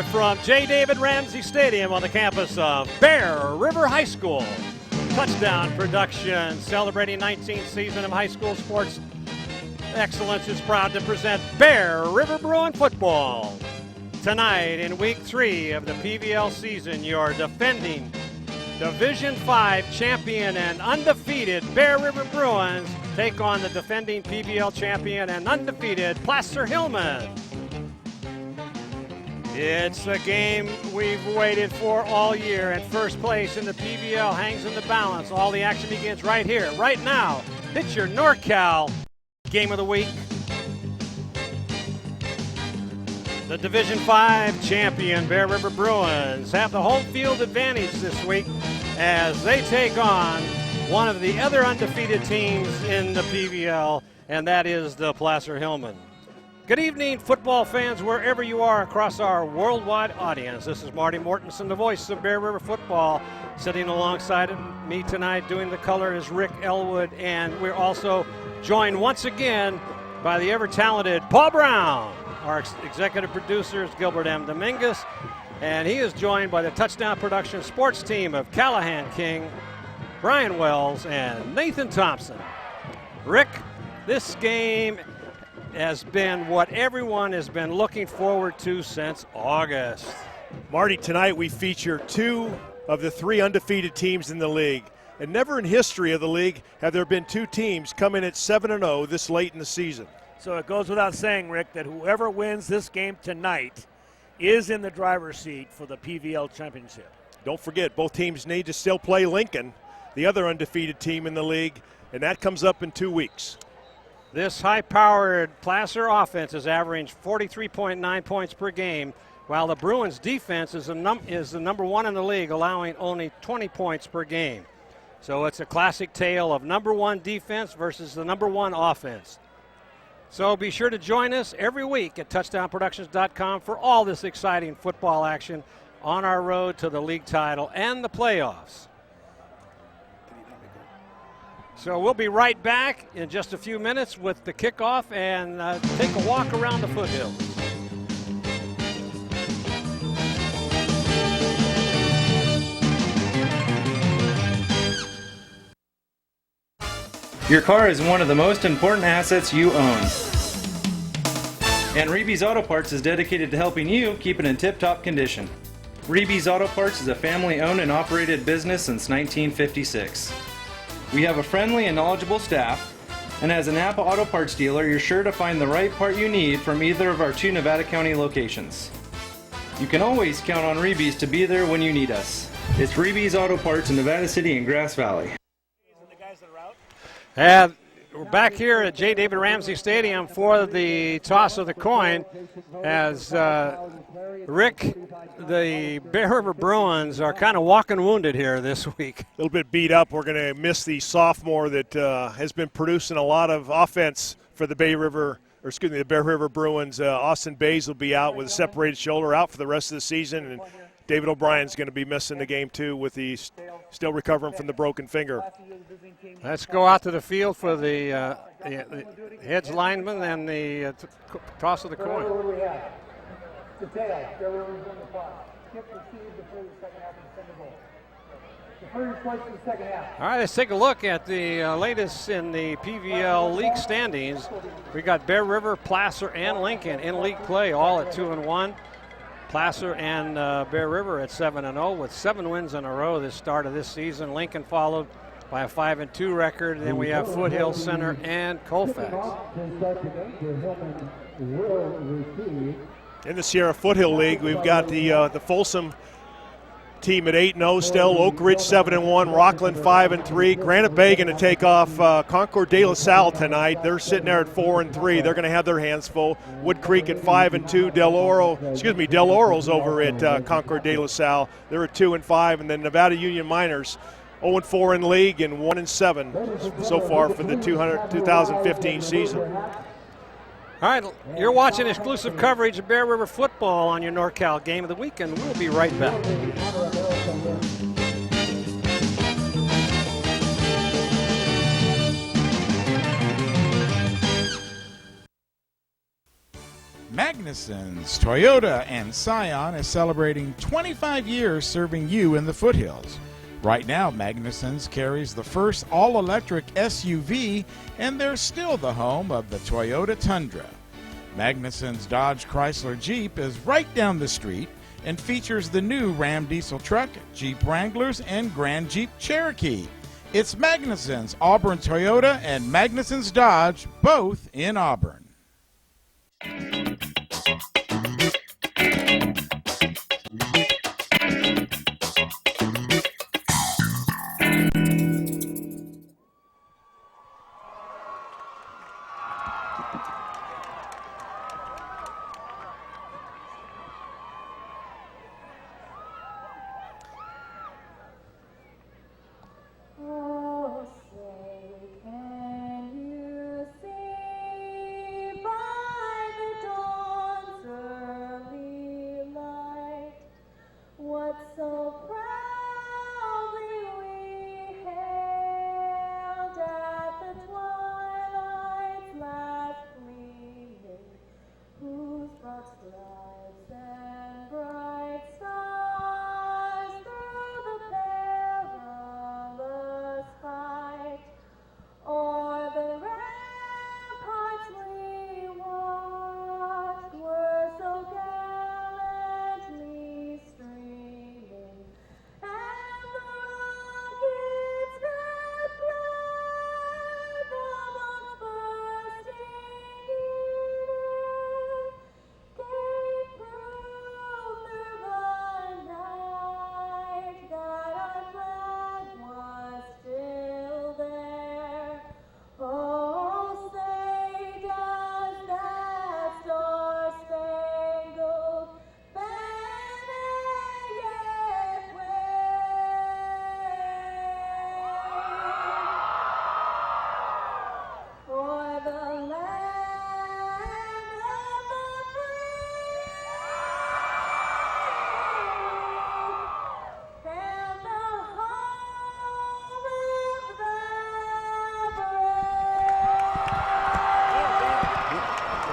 Live from J. David Ramsey Stadium on the campus of Bear River High School. Touchdown Production, celebrating 19th season of high school sports excellence, is proud to present Bear River Bruin football. Tonight in week 3 of the PVL season, your defending Division 5 champion and undefeated Bear River Bruins take on the defending PVL champion and undefeated Placer Hillmen. It's a game we've waited for all year, and first place in the PVL hangs in the balance. All the action begins right here, right now. It's your NorCal Game of the Week. The Division 5 champion Bear River Bruins have the home field advantage this week as they take on one of the other undefeated teams in the PVL, and that is the Placer Hillmen. Good evening, football fans, wherever you are across our worldwide audience. This is Marty Mortensen, the voice of Bear River football. Sitting alongside me tonight doing the color is Rick Ellwood, and we're also joined once again by the ever-talented Paul Brown. Our executive producer is Gilbert M. Dominguez, and he is joined by the Touchdown Production sports team of Callahan King, Brian Wells, and Nathan Thompson. Rick, this game has been what everyone has been looking forward to since August. Marty, tonight we feature 2 of the 3 undefeated teams in the league. And never in history of the league have there been 2 teams come in at 7-0 this late in the season. So it goes without saying, Rick, that whoever wins this game tonight is in the driver's seat for the PVL championship. Don't forget, both teams need to still play Lincoln, the other undefeated team in the league, and that comes up in 2 weeks. This high-powered Placer offense is averaging 43.9 points per game, while the Bruins defense is the number 1 in the league, allowing only 20 points per game. So it's a classic tale of number 1 defense versus the number 1 offense. So be sure to join us every week at touchdownproductions.com for all this exciting football action on our road to the league title and the playoffs. So we'll be right back in just a few minutes with the kickoff and take a walk around the foothills. Your car is one of the most important assets you own. And Reeby's Auto Parts is dedicated to helping you keep it in tip-top condition. Reeby's Auto Parts is a family-owned and operated business since 1956. We have a friendly and knowledgeable staff, and as a Napa Auto Parts dealer, you're sure to find the right part you need from either of our 2 Nevada County locations. You can always count on Reeby's to be there when you need us. It's Reeby's Auto Parts in Nevada City and Grass Valley. And we're back here at J. David Ramsey Stadium for the toss of the coin as Rick, the Bear River Bruins are kind of walking wounded here this week. A little bit beat up. We're going to miss the sophomore that has been producing a lot of offense for the Bear River Bruins. Austin Bays will be out with a separated shoulder, out for the rest of the season, and David O'Brien's going to be missing the game too with the still recovering from the broken finger. Let's go out to the field for the heads lineman and the toss of the coin. All right, let's take a look at the latest in the PVL league standings. We got Bear River, Placer, and Lincoln in league play, all at 2-1. Placer and Bear River at 7-0 with 7 wins in a row this start of this season. Lincoln followed by a 5-2 record. And then we have Foothill Center and Colfax. In the Sierra Foothill League, we've got the Folsom team at 8-0 still. Oak Ridge 7-1, Rockland 5-3. Granite Bay going to take off Concord de La Salle tonight. They're sitting there at 4-3. They're going to have their hands full. Wood Creek at 5-2. Del Oro's over at Concord de La Salle. They're at 2-5, and then Nevada Union Miners 0-4 in league and 1-7 so far for the 2015 season. All right, you're watching exclusive coverage of Bear River football on your NorCal Game of the Week, and we'll be right back. Magna Magnuson's Toyota and Scion is celebrating 25 years serving you in the foothills. Right now, Magnuson's carries the first all-electric SUV, and they're still the home of the Toyota Tundra. Magnuson's Dodge Chrysler Jeep is right down the street and features the new Ram diesel truck, Jeep Wranglers, and Grand Jeep Cherokee. It's Magnuson's Auburn Toyota and Magnuson's Dodge, both in Auburn.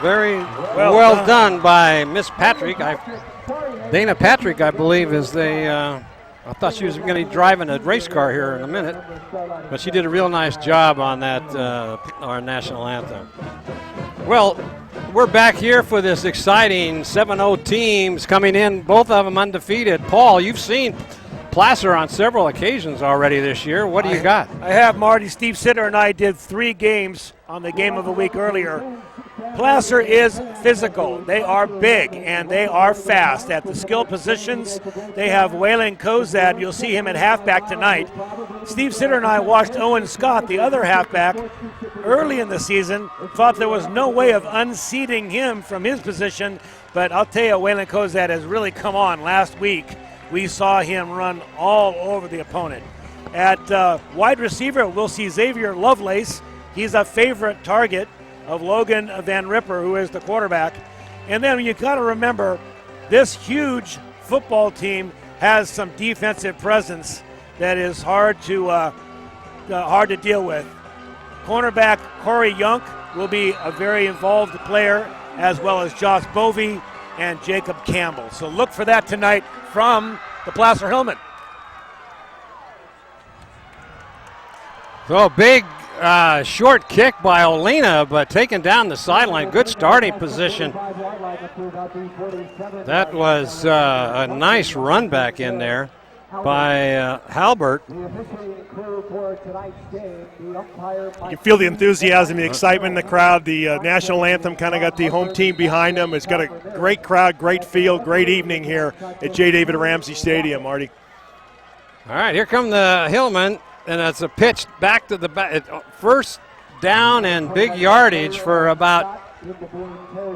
Very well done by Miss Patrick. Dana Patrick, I believe, is I thought she was going to be driving a race car here in a minute, but she did a real nice job on that, our national anthem. Well, we're back here for this exciting 7-0 teams coming in, both of them undefeated. Paul, you've seen Placer on several occasions already this year. What do you got? I have, Marty. Steve Sitter and I did 3 games on the game of the week earlier. Placer is physical. They are big and they are fast. At the skill positions, they have Waylon Kozad. You'll see him at halfback tonight. Steve Sitter and I watched Owen Scott, the other halfback, early in the season. Thought there was no way of unseating him from his position, but I'll tell you, Waylon Kozad has really come on. Last week, we saw him run all over the opponent. At wide receiver, we'll see Xavier Lovelace. He's a favorite target of Logan Van Ripper, who is the quarterback. And then you got to remember, this huge football team has some defensive presence that is hard to deal with. Cornerback Corey Young will be a very involved player, as well as Josh Bovey and Jacob Campbell. So look for that tonight from the Placer Hillmen. So big short kick by Olena, but taken down the sideline. Good starting position. That was a nice run back in there by Halbert. You feel the enthusiasm, the excitement in the crowd. The national anthem kind of got the home team behind them. It's got a great crowd, great feel, great evening here at J. David Ramsey Stadium, Marty. All right, here come the Hillmen. And it's a pitch back to the back. First down and big yardage for about,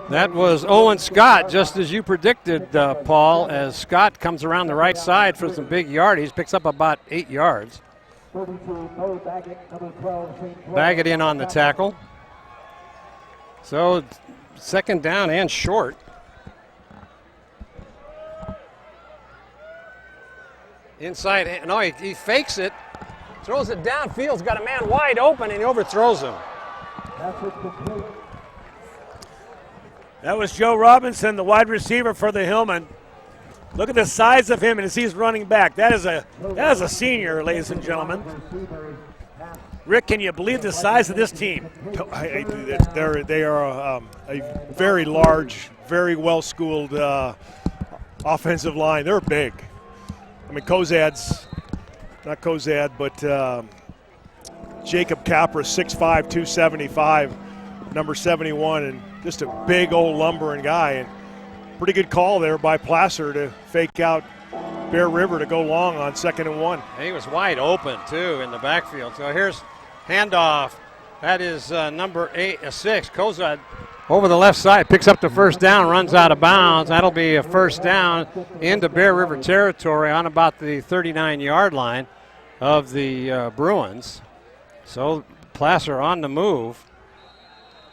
that was Owen Scott, just as you predicted, Paul, as Scott comes around the right side for some big yardage, picks up about 8 yards. Baggett in on the tackle. So second down and short. Inside, no, he fakes it. Throws it downfield, got a man wide open, and he overthrows him. That was Joe Robinson, the wide receiver for the Hillmen. Look at the size of him as he's running back. That is a senior, ladies and gentlemen. Rick, can you believe the size of this team? They are a very large, very well-schooled offensive line. They're big. I mean, Jacob Capra, 6'5", 275, number 71, and just a big old lumbering guy. And pretty good call there by Placer to fake out Bear River to go long on 2nd and 1. He was wide open, too, in the backfield. So here's handoff. That is number 6, Kozad, over the left side, picks up the first down, runs out of bounds. That'll be a first down into Bear River territory on about the 39-yard line of the Bruins. So Placer on the move.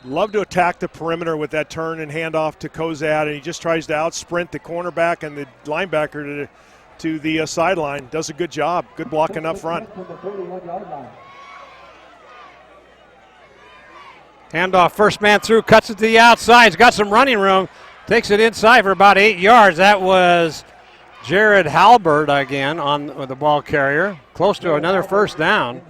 Love to attack the perimeter with that turn and handoff to Kozad, and he just tries to out-sprint the cornerback and the linebacker to the sideline. Does a good job. Good blocking up front. Handoff, first man through, cuts it to the outside. He's got some running room. Takes it inside for about 8 yards. That was Jared Halbert again on the ball carrier. Close to another first down.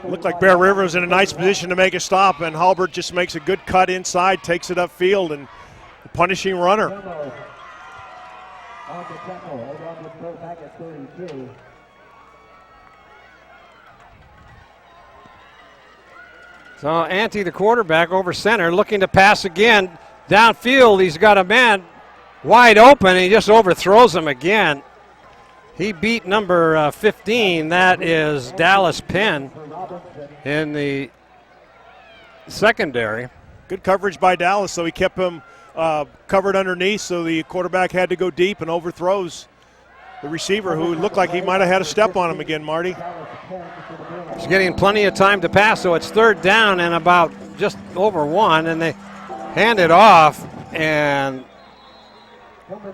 Looked like Bear River was in a nice position to make a stop, and Halbert just makes a good cut inside, takes it upfield, and a punishing runner. So Ante, the quarterback, over center, looking to pass again. Downfield, he's got a man wide open, and he just overthrows him again. He beat number 15. That is Dallas Penn in the secondary. Good coverage by Dallas, so he kept him covered underneath, so the quarterback had to go deep and overthrows the receiver, who looked like he might have had a step on him again, Marty. He's getting plenty of time to pass, so it's 3rd down and about just over 1, and they hand it off, and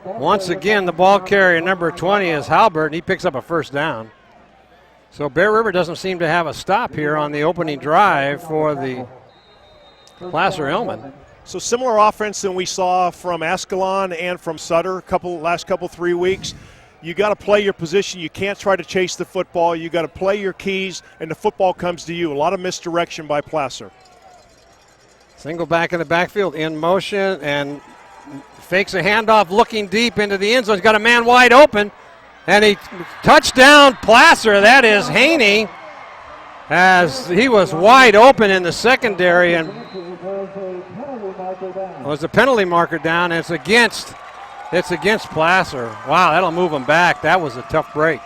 once again the ball carrier, number 20, is Halbert, and he picks up a first down. So Bear River doesn't seem to have a stop here on the opening drive for the Placer Hillmen. So similar offense than we saw from Ascalon and from Sutter last couple 3 weeks. You got to play your position. You can't try to chase the football. You got to play your keys, and the football comes to you. A lot of misdirection by Placer. Single back in the backfield, in motion, and fakes a handoff, looking deep into the end zone. He's got a man wide open, and he touchdown Placer. That is Haney, as he was wide open in the secondary, and was a penalty marker down, and it's against Placer. Wow, that'll move him back. That was a tough break.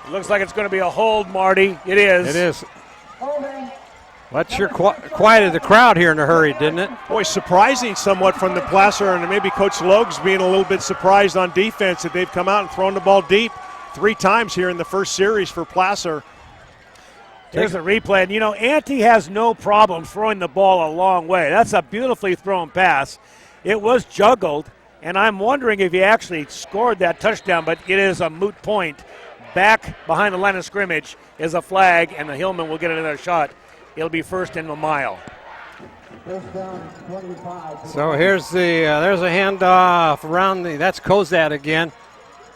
It looks like it's going to be a hold, Marty. It is. It is. That sure quieted the crowd here in a hurry, didn't it? Boy, surprising somewhat from the Placer, and maybe Coach Logues being a little bit surprised on defense that they've come out and thrown the ball deep 3 times here in the first series for Placer. Here's a replay, and Ante has no problem throwing the ball a long way. That's a beautifully thrown pass. It was juggled, and I'm wondering if he actually scored that touchdown, but it is a moot point. Back behind the line of scrimmage is a flag, and the Hillmen will get another shot. It'll be 1st and a mile. So here's there's a handoff around that's Kozad again.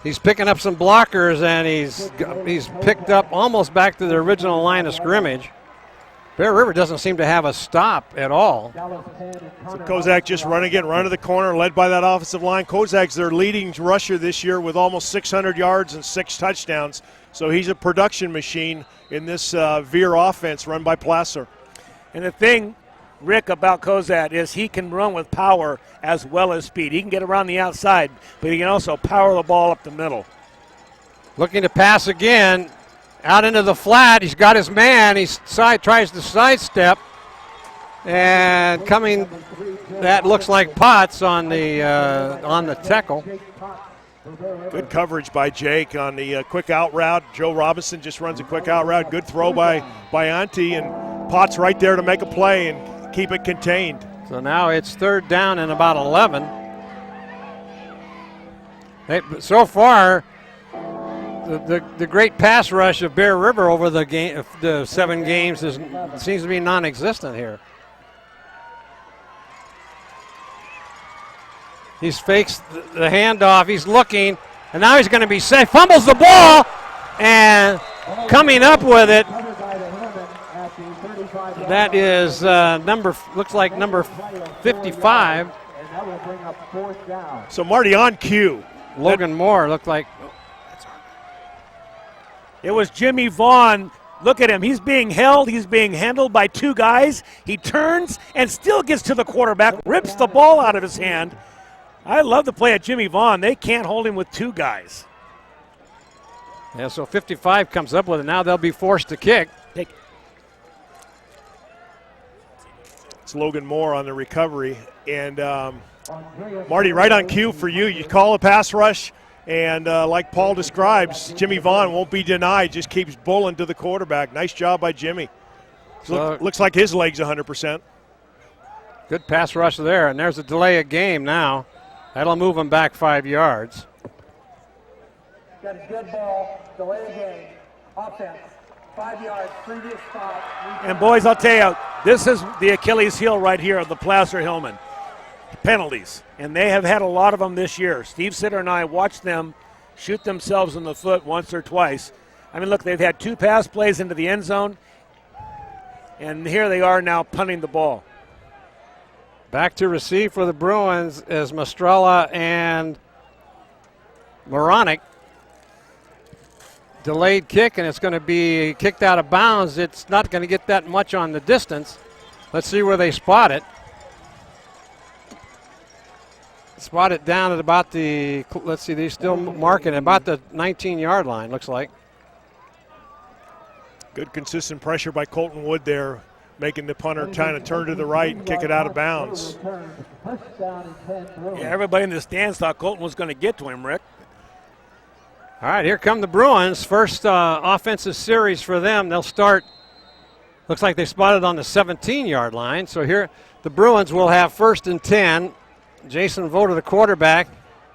He's picking up some blockers, and he's picked up almost back to the original line of scrimmage. Bear River doesn't seem to have a stop at all. So Kozak just run to the corner, led by that offensive line. Kozak's their leading rusher this year with almost 600 yards and 6 touchdowns. So he's a production machine in this Veer offense run by Placer. And the thing, Rick, about Kozak is he can run with power as well as speed. He can get around the outside, but he can also power the ball up the middle. Looking to pass again. Out into the flat, he's got his man. He tries to sidestep, and coming, that looks like Potts on the tackle. Good coverage by Jake on the quick out route. Joe Robinson just runs a quick out route. Good throw by Ante, and Potts right there to make a play and keep it contained. So now it's 3rd down and about 11. So far, the great pass rush of Bear River over the 7 games seems to be non-existent here. He fakes the handoff. He's looking, and now he's going to be safe. Fumbles the ball, and coming up with it, that is looks like number 55. So Marty on cue. Logan Moore looked like. It was Jimmy Vaughn. Look at him. He's being held. He's being handled by two guys. He turns and still gets to the quarterback, rips the ball out of his hand. I love the play at Jimmy Vaughn. They can't hold him with two guys. Yeah, so 55 comes up with it. Now they'll be forced to kick. It's Logan Moore on the recovery. And Marty, right on cue for you. You call a pass rush. And like Paul describes, Jimmy Vaughn won't be denied, just keeps bulling to the quarterback. Nice job by Jimmy. So, looks like his leg's 100%. Good pass rush there, and there's a delay of game now. That'll move him back 5 yards. Got a good ball, delay of game, offense, 5 yards, previous spot. And boys, I'll tell you, this is the Achilles heel right here of the Placer Hillmen. Penalties, and they have had a lot of them this year. Steve Sitter and I watched them shoot themselves in the foot once or twice. I mean, look, they've had 2 pass plays into the end zone, and here they are now punting the ball. Back to receive for the Bruins is Mastrella and Moronic. Delayed kick, and it's going to be kicked out of bounds. It's not going to get that much on the distance. Let's see where they spot it. Spot it down at about the, let's see, they're still marking about the 19-yard line, looks like. Good consistent pressure by Colton Wood there, making the punter kind of turn to the right and kick it out of bounds. Yeah, everybody in the stands thought Colton was going to get to him, Rick. All right, here come the Bruins. First offensive series for them. They'll start, looks like they spotted on the 17-yard line. So here the Bruins will have 1st and 10. Jason Voda, the quarterback,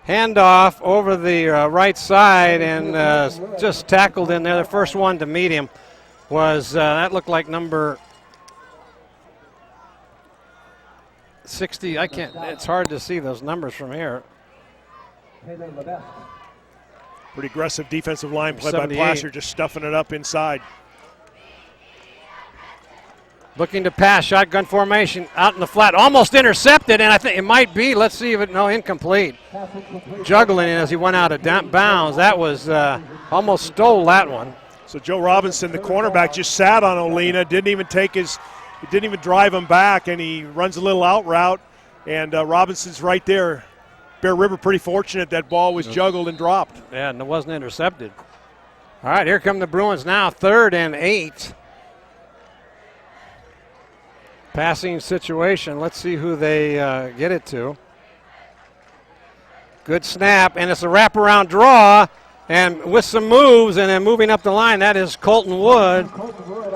handoff over the right side and just tackled in there. The first one to meet him was, that looked like number 60. It's hard to see those numbers from here. Pretty aggressive defensive line play by Placer, just stuffing it up inside. Looking to pass, shotgun formation, out in the flat, almost intercepted, and I think it might be, let's see if incomplete. Juggling as he went out of bounds. That was, almost stole that one. So Joe Robinson, the cornerback, just sat on Olina, didn't even drive him back, and he runs a little out route, and Robinson's right there. Bear River pretty fortunate that ball was juggled and dropped. Yeah, and it wasn't intercepted. All right, here come the Bruins now, 3rd and 8. Passing situation. Let's see who they get it to. Good snap, and it's a wraparound draw, and with some moves, and then moving up the line, that is Colton Wood,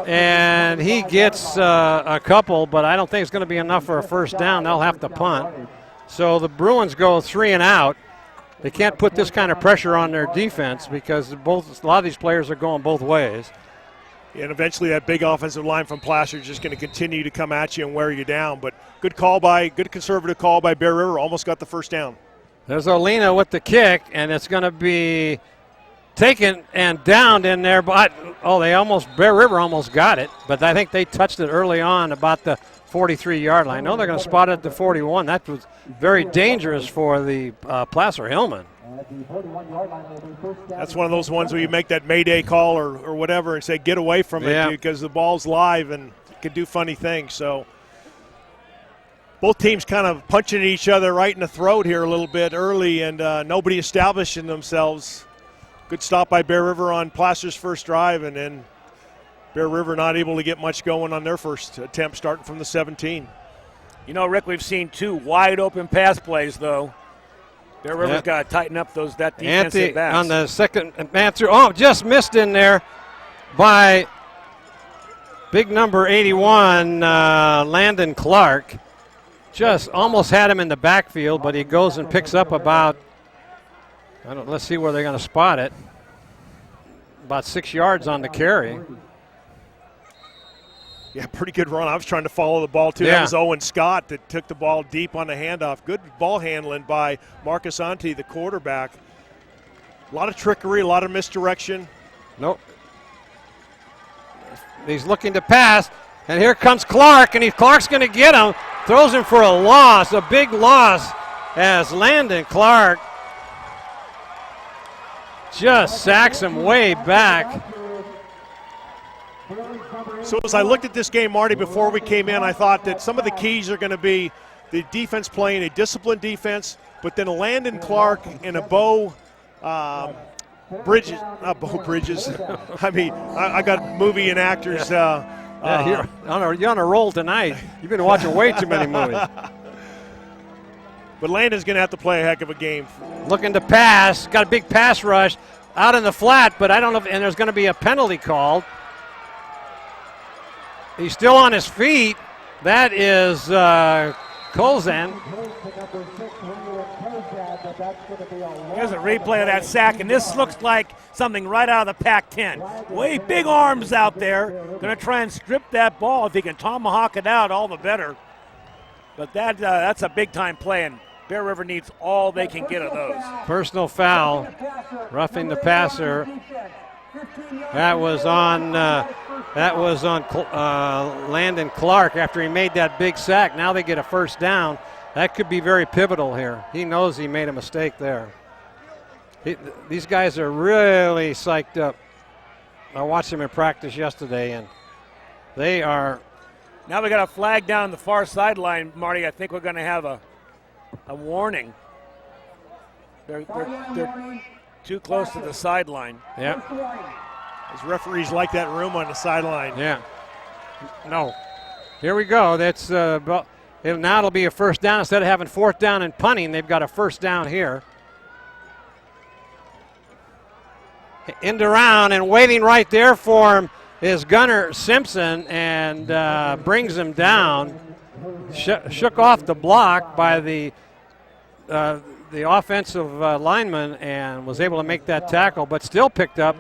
and he gets a couple, but I don't think it's going to be enough for a first down. They'll have to punt. So the Bruins go 3 and out. They can't put this kind of pressure on their defense because a lot of these players are going both ways. And eventually that big offensive line from Placer is just going to continue to come at you and wear you down. But good conservative call by Bear River. Almost got the first down. There's Olina with the kick, and it's going to be taken and downed in there. But Bear River almost got it. But I think they touched it early on about the 43-yard line. No, they're going to spot it at the 41. That was very dangerous for the Placer Hillmen. That's one of those ones where you make that mayday call or whatever and say get away from it because the ball's live and it can do funny things. So both teams kind of punching at each other right in the throat here a little bit early, and nobody establishing themselves. Good stop by Bear River on Placer's first drive, and then Bear River not able to get much going on their first attempt starting from the 17. You know, Rick, we've seen 2 wide open pass plays, though. Bear River's got to tighten up that defensive backs. On the second answer. Just missed in there by big number 81, Landon Clark. Just almost had him in the backfield, but he goes and picks up about, let's see where they're going to spot it, about 6 yards on the carry. Yeah, pretty good run. I was trying to follow the ball, too. Yeah. That was Owen Scott that took the ball deep on the handoff. Good ball handling by Marcus Ante, the quarterback. A lot of trickery, a lot of misdirection. Nope. He's looking to pass, and here comes Clark, and Clark's going to get him. Throws him for a loss, a big loss, as Landon Clark just sacks him way back. So as I looked at this game, Marty, before we came in, I thought that some of the keys are going to be the defense playing a disciplined defense, but then a Landon Clark and a Bo Bridges, not Bo Bridges. I mean, I got movie and actors. You're on a roll tonight. You've been watching way too many movies. But Landon's going to have to play a heck of a game. Looking to pass, got a big pass rush out in the flat, but I don't know if, and there's going to be a penalty called. He's still on his feet. That is Colzan. Here's a replay of that sack, and this looks like something right out of the Pac-10. Way big arms out there. Going to try and strip that ball. If he can tomahawk it out, all the better. But that's a big-time play, and Bear River needs all they can get of those. Personal foul, roughing the passer. That was on Landon Clark after he made that big sack. Now they get a first down. That could be very pivotal here. He knows he made a mistake there. These guys are really psyched up. I watched them in practice yesterday, and they are. Now we got a flag down the far sideline, Marty. I think we're going to have a warning. They're too close to the sideline. Yeah. As referees like that room on the sideline. Yeah. No. Here we go. That's now it'll be a first down. Instead of having fourth down and punting, they've got a first down here. End around and waiting right there for him is Gunnar Simpson, and brings him down. Shook off the block by the offensive lineman and was able to make that tackle, but still picked up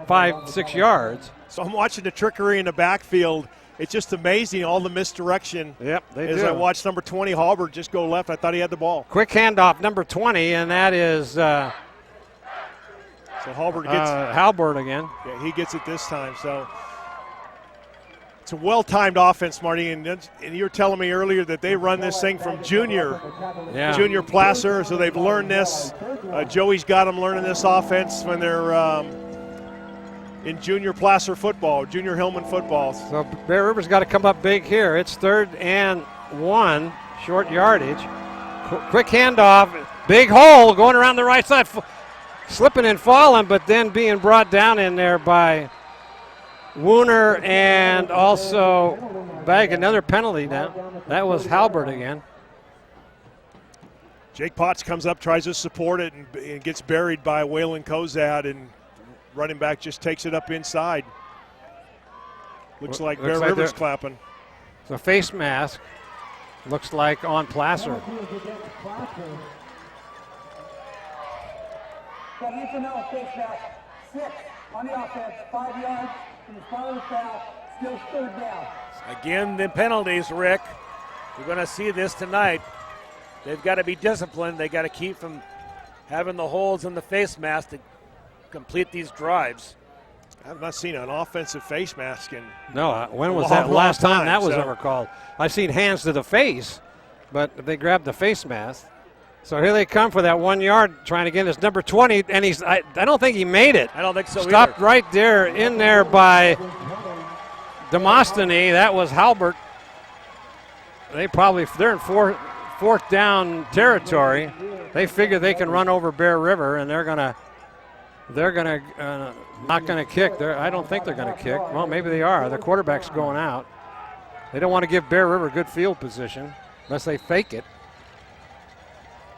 5-6 yards. So I'm watching the trickery in the backfield. It's just amazing, all the misdirection. Yep, they do. As I watched number 20, Halbert, just go left, I thought he had the ball. Quick handoff, number 20, and that is so Halbert gets Halbert again. Yeah, he gets it this time. So it's a well-timed offense, Marty, and you were telling me earlier that they run this thing from junior Placer, so they've learned this. Joey's got them learning this offense when they're in junior Placer football, junior Hillmen football. So Bear River's got to come up big here. It's 3rd and 1, short yardage. Quick handoff, big hole going around the right side, slipping and falling, but then being brought down in there by Wooner, and also bag another penalty now. That was Halbert again. Jake Potts comes up, tries to support it, and gets buried by Waylon Kozad, and running back just takes it up inside. Looks like Bear River's clapping. So face mask looks like on Placer. Face mask, 6 on the offense, 5 yards. Still 3rd down. Again, the penalties, Rick. We're going to see this tonight. They've got to be disciplined. They've got to keep from having the holes in the face mask to complete these drives. I've not seen an offensive face mask in when was that last time that was ever called? I've seen hands to the face, but they grabbed the face mask. So here they come for that 1 yard, trying to get his number 20, and I don't think he made it. I don't think so Stopped either. right there, in there by Demosthenes. That was Halbert. They're in fourth down territory. They figure they can run over Bear River, and they're gonna not gonna kick. I don't think they're gonna kick. Well, maybe they are. The quarterback's going out. They don't want to give Bear River good field position unless they fake it.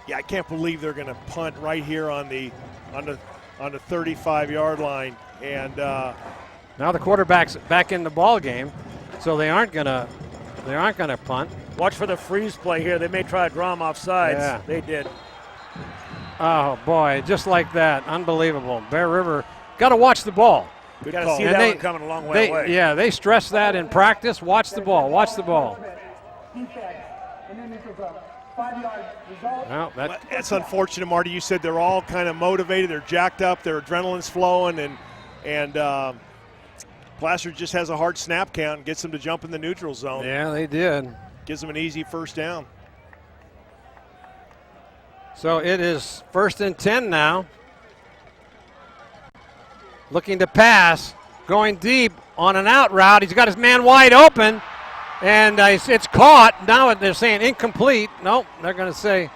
Yeah, I can't believe they're going to punt right here on the 35-yard line, and now the quarterback's back in the ball game, so they aren't gonna punt. Watch for the freeze play here. They may try to draw him off sides. Yeah. They did. Oh boy, just like that, unbelievable. Bear River got to watch the ball. Good Got to call. see And that one coming a long way away. Yeah, they stress that in practice. Watch the ball. Watch the ball. Defense. And then neutral zone. 5 yards. Result. Well, Well, it's unfortunate, Marty. You said they're all kind of motivated. They're jacked up. Their adrenaline's flowing, and Placer just has a hard snap count and gets them to jump in the neutral zone. yeah, they did. Gives them an easy first down. So it is 1st and 10 now. Looking to pass, going deep on an out route. He's got his man wide open, and it's caught. Now they're saying incomplete. Nope, they're going to say,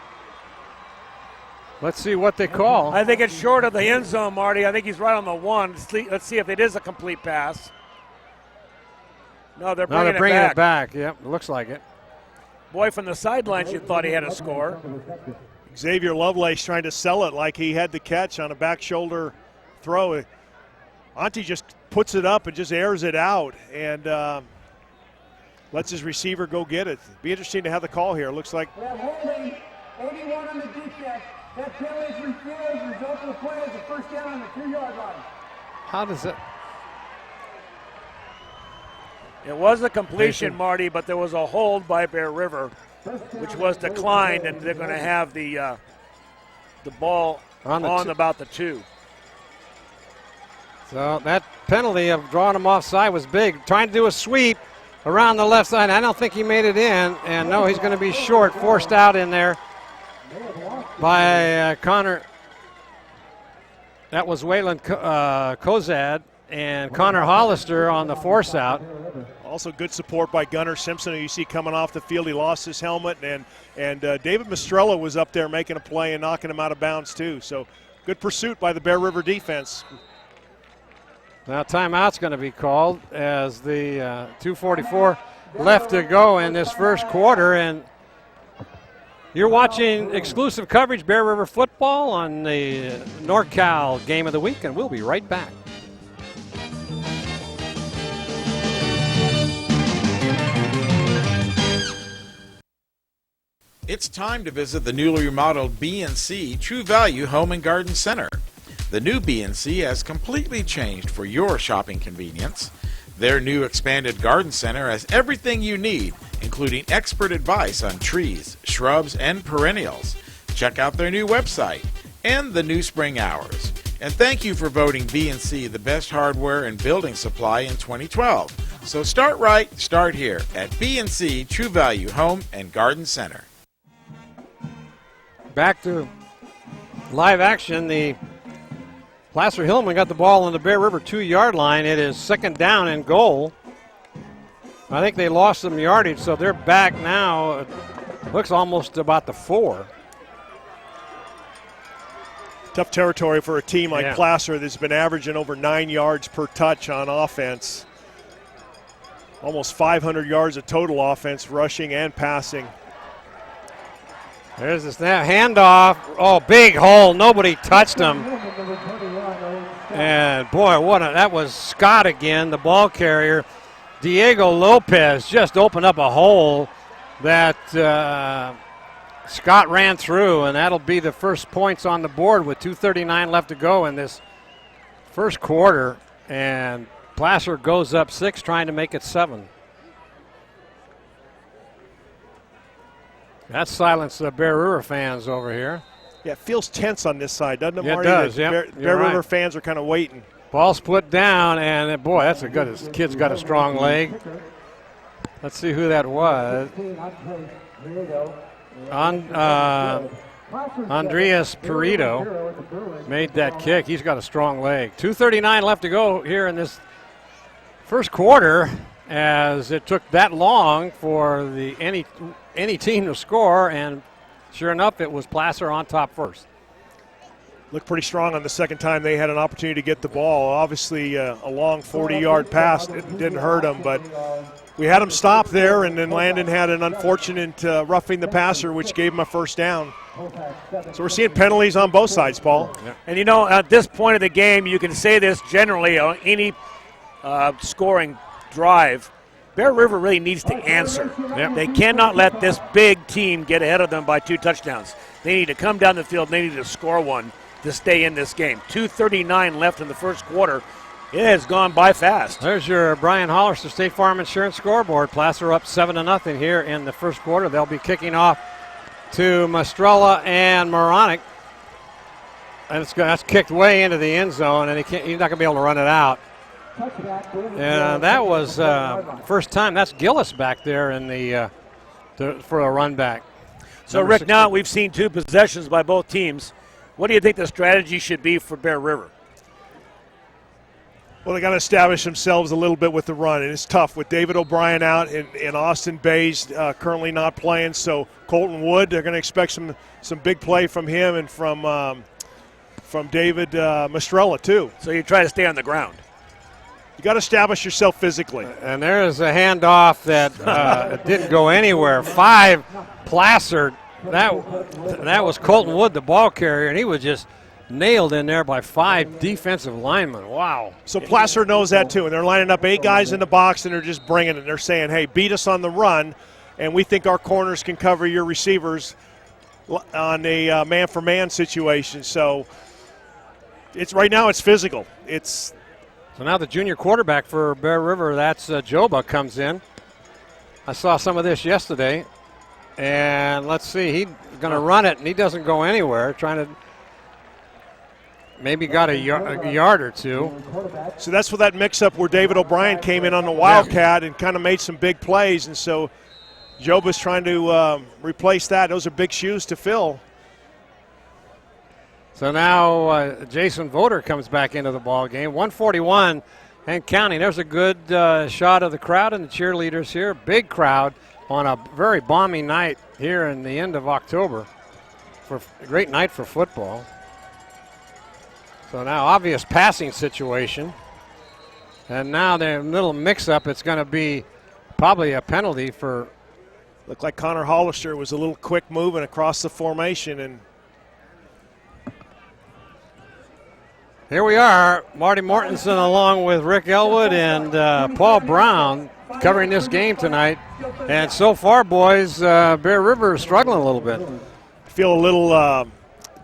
let's see what they call. I think it's short of the end zone, Marty. I think he's right on the 1. Let's see if it is a complete pass. No, they're bringing, it back. Yep, it looks like it. Boy, from the sidelines, you thought he had a score. Xavier Lovelace trying to sell it like he had the catch on a back shoulder throw. Auntie just puts it up and just airs it out and lets his receiver go get it. Be interesting to have the call here. Looks like We have holding 81 on the defense. That penalty is refused. Result of the play is a first down on the 2-yard line. How does it? It was a completion, Marty, but there was a hold by Bear River, which was declined, and they're going to have the ball on about the 2. So that penalty of drawing him offside was big. Trying to do a sweep around the left side. I don't think he made it in, and no, he's going to be short, forced out in there by Connor. That was Waylon Kozad and Connor Hollister on the force out. also good support by Gunnar Simpson, who you see coming off the field. He lost his helmet, and David Mistrella was up there making a play and knocking him out of bounds too. So good pursuit by the Bear River defense. Now timeout's going to be called as the 2:44 left to go in this first quarter, and you're watching exclusive coverage Bear River football on the NorCal Game of the Week, and we'll be right back. It's time to visit the newly remodeled B&C True Value Home and Garden Center. The new B&C has completely changed for your shopping convenience. Their new expanded garden center has everything you need, including expert advice on trees, shrubs, and perennials. Check out their new website and the new spring hours. And thank you for voting B&C the best hardware and building supply in 2012. So start right, start here at B&C True Value Home and Garden Center. Back to live action. The Placer Hillmen got the ball on the Bear River 2-yard line. It is second down and goal. I think they lost some yardage, so they're back now. It looks almost about the 4. Tough territory for a team like Placer that's been averaging over 9 yards per touch on offense. Almost 500 yards of total offense, rushing and passing. There's the snap, handoff. Oh, big hole. Nobody touched him. And boy, that was Scott again, the ball carrier. Diego Lopez just opened up a hole that Scott ran through, and that'll be the first points on the board with 2:39 left to go in this first quarter. And Placer goes up 6, trying to make it 7. That silenced the Bear River fans over here. Yeah, it feels tense on this side, doesn't it, Yeah, Marty? it does, yeah. Bear River fans are kind of waiting. Ball split down, and boy, that's a good. This kid's got a strong leg. Let's see who that was. Andreas Perito made that kick. He's got a strong leg. 2:39 left to go here in this first quarter, as it took that long for any team to score, and sure enough, it was Placer on top first. Looked pretty strong on the second time they had an opportunity to get the ball. Obviously, a long 40-yard pass didn't hurt them, but we had them stop there, and then Landon had an unfortunate roughing the passer, which gave him a first down. So we're seeing penalties on both sides, Paul. Yeah. And, you know, at this point of the game, you can say this generally on any scoring drive. Bear River really needs to answer. Yep. They cannot let this big team get ahead of them by 2 touchdowns. They need to come down the field. They need to score one to stay in this game. 2:39 left in the first quarter. It has gone by fast. There's your Brian Hollister State Farm Insurance scoreboard. Placer up 7-0 here in the first quarter. They'll be kicking off to Mastrella and Moronic. And that's kicked way into the end zone, and he's not going to be able to run it out. And that was first time. That's Gillis back there in the for a run back. So, Rick, 16. Now we've seen 2 possessions by both teams. What do you think the strategy should be for Bear River? Well, they got to establish themselves a little bit with the run, and it's tough with David O'Brien out and Austin Bays currently not playing. So Colton Wood, they're going to expect some big play from him and from David Mastrella too. So you try to stay on the ground. You got to establish yourself physically. And there's a handoff that didn't go anywhere. 5 Placer. That was Colton Wood, the ball carrier, and he was just nailed in there by 5 defensive linemen. Wow. So Placer knows that too, and they're lining up 8 guys in the box, and they're just bringing it. They're saying, hey, beat us on the run, and we think our corners can cover your receivers on a man-for-man situation. So right now it's physical. So now the junior quarterback for Bear River, that's Joba, comes in. I saw some of this yesterday, and let's see, he's going to run it, and he doesn't go anywhere, trying to maybe got a yard or 2. So that's for that mix-up where David O'Brien came in on the Wildcat and kind of made some big plays, and so Joba's trying to replace that. Those are big shoes to fill. So now Jason Voter comes back into the ball game. 141 and counting. There's a good shot of the crowd and the cheerleaders here. Big crowd on a very balmy night here in the end of October. For a great night for football. So now obvious passing situation. And now the little mix-up, it's going to be probably a penalty for. Looked like Connor Hollister was a little quick moving across the formation. And here we are, Marty Mortensen along with Rick Ellwood and Paul Brown covering this game tonight. And so far, boys, Bear River is struggling a little bit. I feel a little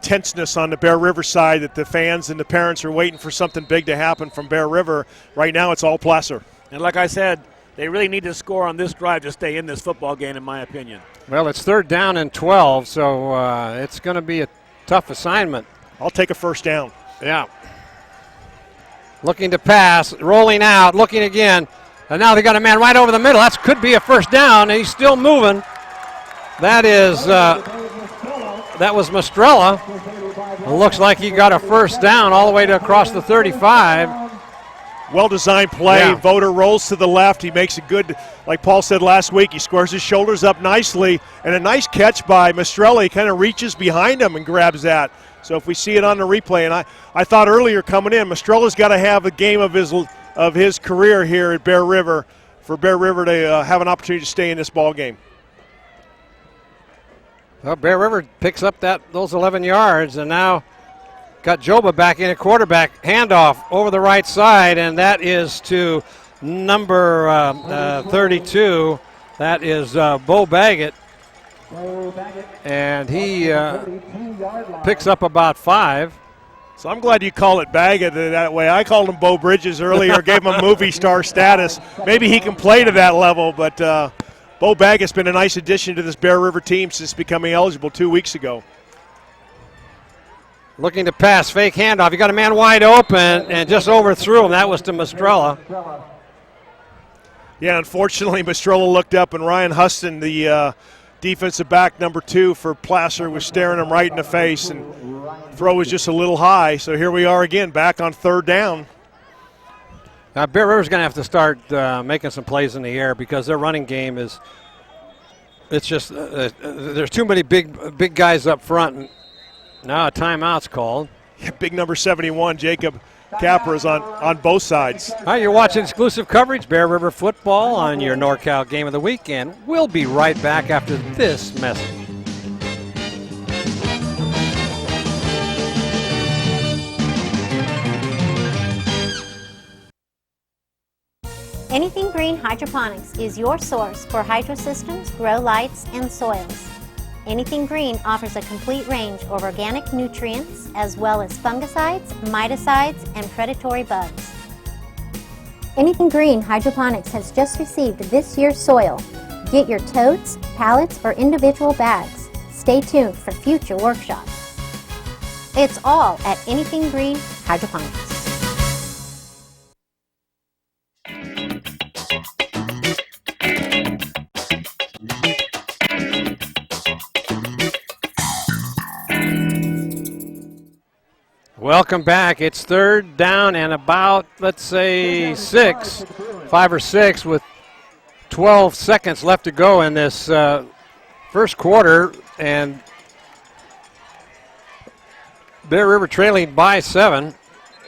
tenseness on the Bear River side that the fans and the parents are waiting for something big to happen from Bear River. Right now it's all Placer. And like I said, they really need to score on this drive to stay in this football game, in my opinion. Well, it's 3rd down and 12, so it's going to be a tough assignment. I'll take a first down. Yeah. Looking to pass, rolling out, looking again. And now they got a man right over the middle. That could be a first down, and he's still moving. That was Mastrella. It looks like he got a first down all the way to across the 35. Well-designed play. Yeah. Voter rolls to the left. He makes a good, like Paul said last week, he squares his shoulders up nicely. And a nice catch by Mastrella. He kind of reaches behind him and grabs that. So if we see it on the replay, and I thought earlier coming in, Mastrella's got to have a game of his career here at Bear River for Bear River to have an opportunity to stay in this ball game. Well, Bear River picks up those 11 yards, and now got Joba back in a quarterback handoff over the right side, and that is to number 32. That is Bo Baggett. And he picks up about 5. So I'm glad you call it Baggett that way. I called him Bo Bridges earlier, gave him a movie star status. Maybe he can play to that level, but Bo Baggett's been a nice addition to this Bear River team since becoming eligible 2 weeks ago. Looking to pass, fake handoff. He got a man wide open and just overthrew him. That was to Mastrella. Yeah, unfortunately, Mastrella looked up, and Ryan Huston, the defensive back number 2 for Placer, was staring him right in the face, and throw was just a little high. So here we are again, back on 3rd down. Now Bear River's going to have to start making some plays in the air because their running game is. It's just there's too many big guys up front. And now a timeout's called. Yeah, big number 71, Jacob Capra, is on both sides. All right, you're watching exclusive coverage, Bear River football on your NorCal Game of the Weekend. We'll be right back after this message. Anything Green Hydroponics is your source for hydro systems, grow lights, and soils. Anything Green offers a complete range of organic nutrients as well as fungicides, miticides, and predatory bugs. Anything Green Hydroponics has just received this year's soil. Get your totes, pallets, or individual bags. Stay tuned for future workshops. It's all at Anything Green Hydroponics. Welcome back. It's third down and about, let's say, 5 or 6 with 12 seconds left to go in this first quarter. And Bear River trailing by 7.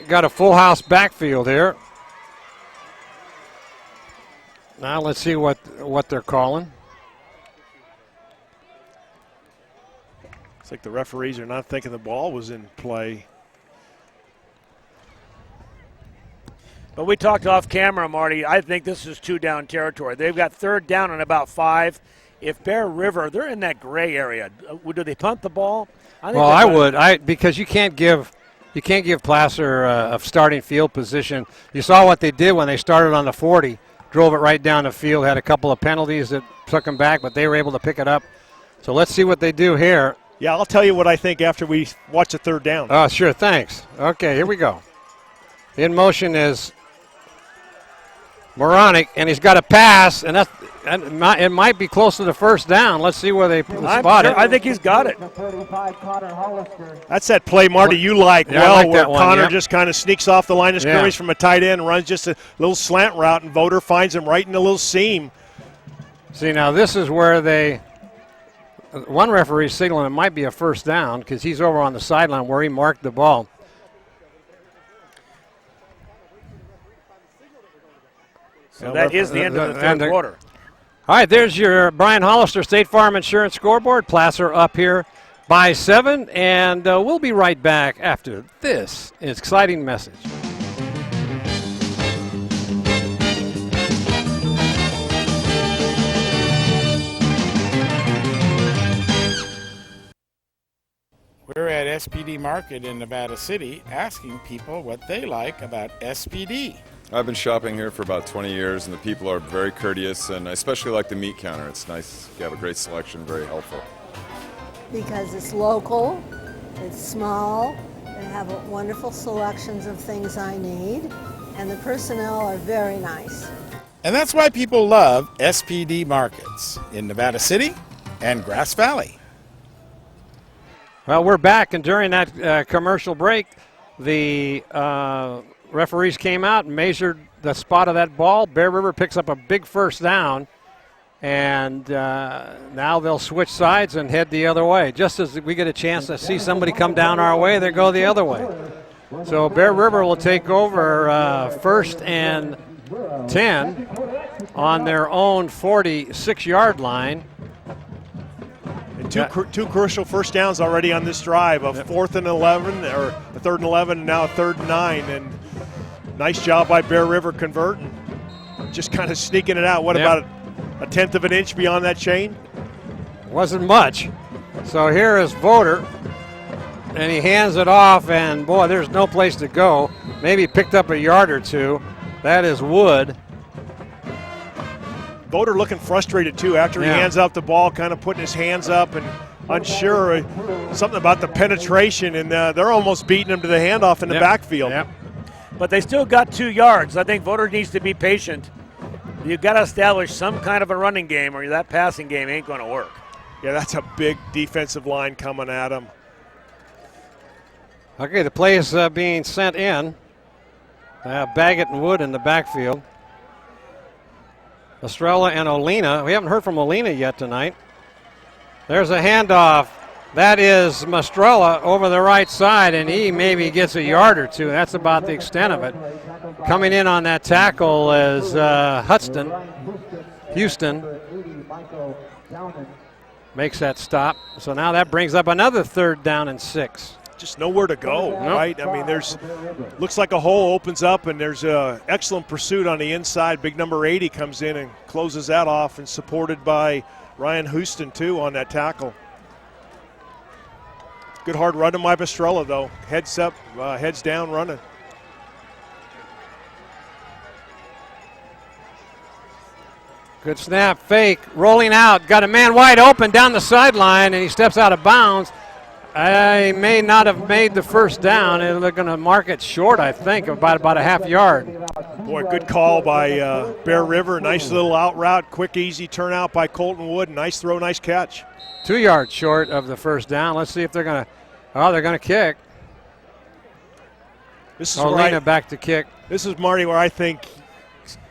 Got a full house backfield here. Now let's see what they're calling. It's like the referees are not thinking the ball was in play. But we talked off camera, Marty. I think this is 2-down territory. They've got third down and about 5. If Bear River, they're in that gray area. Do they punt the ball? I would. Because you can't give Placer a starting field position. You saw what they did when they started on the 40, drove it right down the field, had a couple of penalties that took them back, but they were able to pick it up. So let's see what they do here. Yeah, I'll tell you what I think after we watch the third down. Oh, sure, thanks. Okay, here we go. In motion is Moronic, and he's got a pass, and it might be close to the first down. Let's see where they spot it. I think he's got it. That's that play, Marty, you like where Connor yep. just kind of sneaks off the line of scrimmage from a tight end, runs just a little slant route, and Voter finds him right in the little seam. See, now this is where one referee signaling it might be a first down because he's over on the sideline where he marked the ball. So that is the end of the third quarter. All right, there's your Brian Hollister State Farm Insurance scoreboard. Placer up here by 7, and we'll be right back after this exciting message. We're at SPD Market in Nevada City asking people what they like about SPD. I've been shopping here for about 20 years, and the people are very courteous, and I especially like the meat counter. It's nice. You have a great selection, very helpful. Because it's local, it's small, they have wonderful selections of things I need, and the personnel are very nice. And that's why people love SPD Markets in Nevada City and Grass Valley. Well, we're back, and during that commercial break, the referees came out and measured the spot of that ball. Bear River picks up a big first down, and now they'll switch sides and head the other way. Just as we get a chance to see somebody come down our way, they go the other way. So Bear River will take over first and 10 on their own 46-yard line. And two crucial first downs already on this drive, a 4th and 11, or a 3rd and 11, and now a 3rd and 9. And nice job by Bear River converting. Just kind of sneaking it out. What about a 1/10 of an inch beyond that chain? Wasn't much. So here is Voter, and he hands it off, and boy, there's no place to go. Maybe picked up a yard or two. That is Wood. Voter looking frustrated, too, after he hands out the ball, kind of putting his hands up and unsure. Something about the penetration, and they're almost beating him to the handoff in the backfield. Yep. But they still got 2 yards. I think Voter needs to be patient. You've got to establish some kind of a running game, or that passing game ain't going to work. Yeah, that's a big defensive line coming at him. Okay, the play is being sent in. Baggett and Wood in the backfield. Estrella and Olina. We haven't heard from Olina yet tonight. There's a handoff. That is Mastrella over the right side, and he maybe gets a yard or two. That's about the extent of it. Coming in on that tackle is Houston makes that stop. So now that brings up another 3rd down and 6. Just nowhere to go, right? I mean, looks like a hole opens up, and there's an excellent pursuit on the inside. Big number 80 comes in and closes that off, and supported by Ryan Houston, too, on that tackle. Good hard running by Estrella, though. Heads up, heads down running. Good snap, fake, rolling out. Got a man wide open down the sideline, and he steps out of bounds. I may not have made the first down, and they're going to mark it short, I think, about a half yard. Boy, good call by Bear River. Nice little out route, quick, easy turnout by Colton Wood. Nice throw, nice catch. 2 yards short of the first down. Let's see if they're going to. Oh, they're going to kick. This is Olina back to kick. This is, Marty, where I think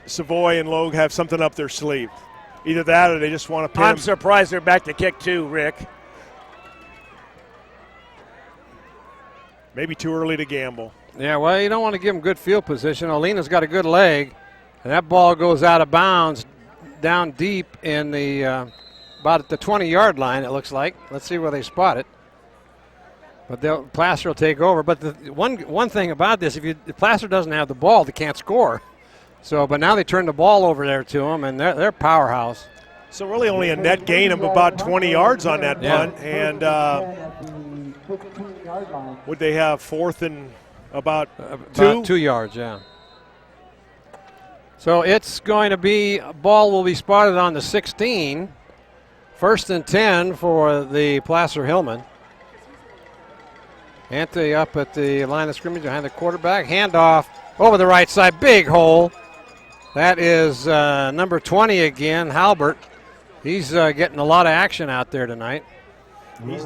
Savoy and Logue have something up their sleeve. Either that or they just want to pin I'm him. surprised they're back to kick too, Rick. Maybe too early to gamble. Yeah, well, you don't want to give him good field position. Olina's got a good leg, and that ball goes out of bounds down deep in the about at the 20-yard line, it looks like. Let's see where they spot it. But Placer will take over. But the one thing about this, if Placer doesn't have the ball, they can't score. So, but now they turn the ball over there to them, and they're powerhouse. So really only a net gain of about 20 yards on that punt. And would they have fourth and about 2? About 2 yards, yeah. So it's going to be, ball will be spotted on the 16. 1st and 10 for the Placer Hillmen. Anthony up at the line of scrimmage behind the quarterback. Handoff over the right side. Big hole. That is number 20 again, Halbert. He's getting a lot of action out there tonight. He's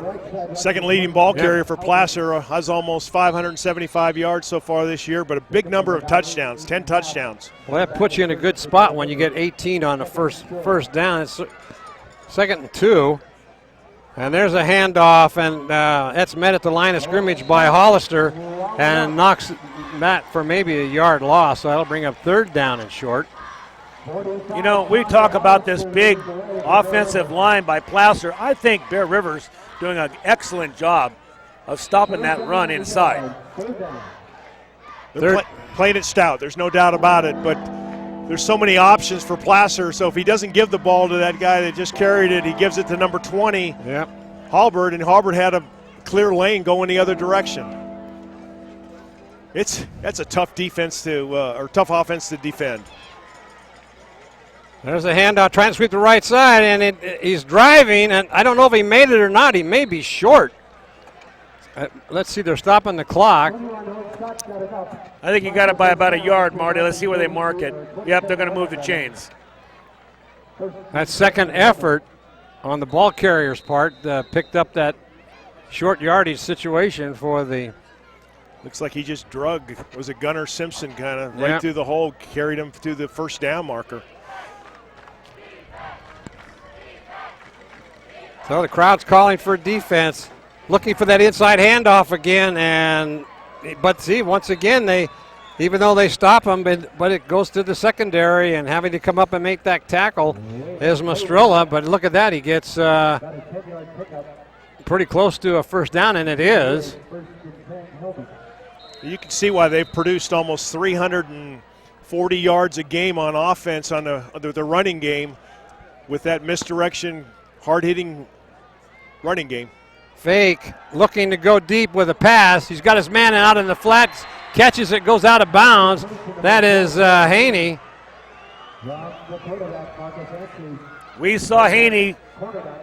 second leading ball carrier for Placer. Has almost 575 yards so far this year, but a big number of touchdowns, 10 touchdowns. Well, that puts you in a good spot when you get 18 on the first down. It's 2nd and 2. And there's a handoff, and that's met at the line of scrimmage by Hollister and knocks Matt for maybe a yard loss. So that'll bring up 3rd down and short. You know, we talk about this big offensive line by Placer. I think Bear River's doing an excellent job of stopping that run inside. They're playing it stout. There's no doubt about it, but there's so many options for Placer. So if he doesn't give the ball to that guy that just carried it, he gives it to number 20, Halbert, and Halbert had a clear lane going the other direction. That's a tough defense or tough offense to defend. There's a handoff trying to sweep the right side, and he's driving, and I don't know if he made it or not. He may be short. Let's see, they're stopping the clock. I think you got it by about a yard, Marty. Let's see where they mark it. Yep, they're going to move the chains. That second effort on the ball carrier's part picked up that short yardage situation for the. Looks like he just drug. Was it Gunnar Simpson kind of right through the hole, carried him to the first down marker. So the crowd's calling for defense, looking for that inside handoff again, but see, once again, even though they stop him, but it goes to the secondary, and having to come up and make that tackle is Mastrilla. But look at that, he gets pretty close to a first down, and it is. You can see why they've produced almost 340 yards a game on offense on the running game with that misdirection, hard-hitting running game. Fake, looking to go deep with a pass. He's got his man out in the flats, catches it, goes out of bounds. That is Haney. We saw Haney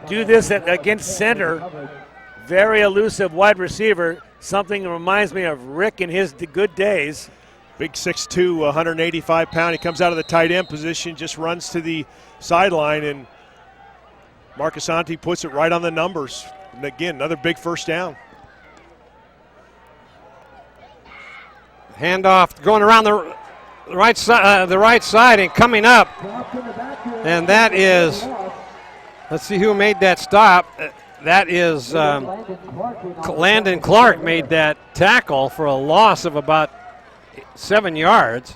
do this against center. Very elusive wide receiver. Something that reminds me of Rick in his good days. Big 6'2", 185 pound. He comes out of the tight end position, just runs to the sideline, and Marcasanti puts it right on the numbers. And again, another big first down. Handoff going around the right side and coming up. And that is, let's see who made that stop. That is Landon Clark made that tackle for a loss of about 7 yards.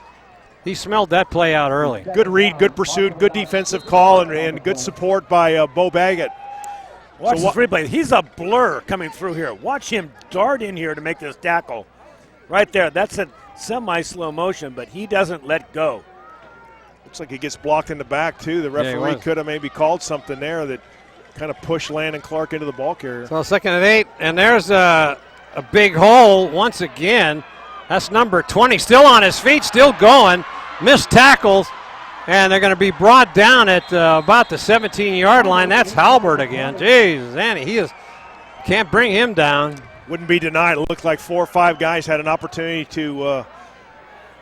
He smelled that play out early. Good read, good pursuit, good defensive call, and good support by Bo Baggett. Watch this replay. He's a blur coming through here. Watch him dart in here to make this tackle. Right there. That's a semi-slow motion, but he doesn't let go. Looks like he gets blocked in the back, too. The referee could have maybe called something there that kind of pushed Landon Clark into the ball carrier. So 2nd and 8, and there's a big hole once again. That's number 20, still on his feet, still going. Missed tackles, And they're going to be brought down at about the 17-yard line. That's Halbert again. Jeez, Annie, can't bring him down. Wouldn't be denied. It looked like 4 or 5 guys had an opportunity to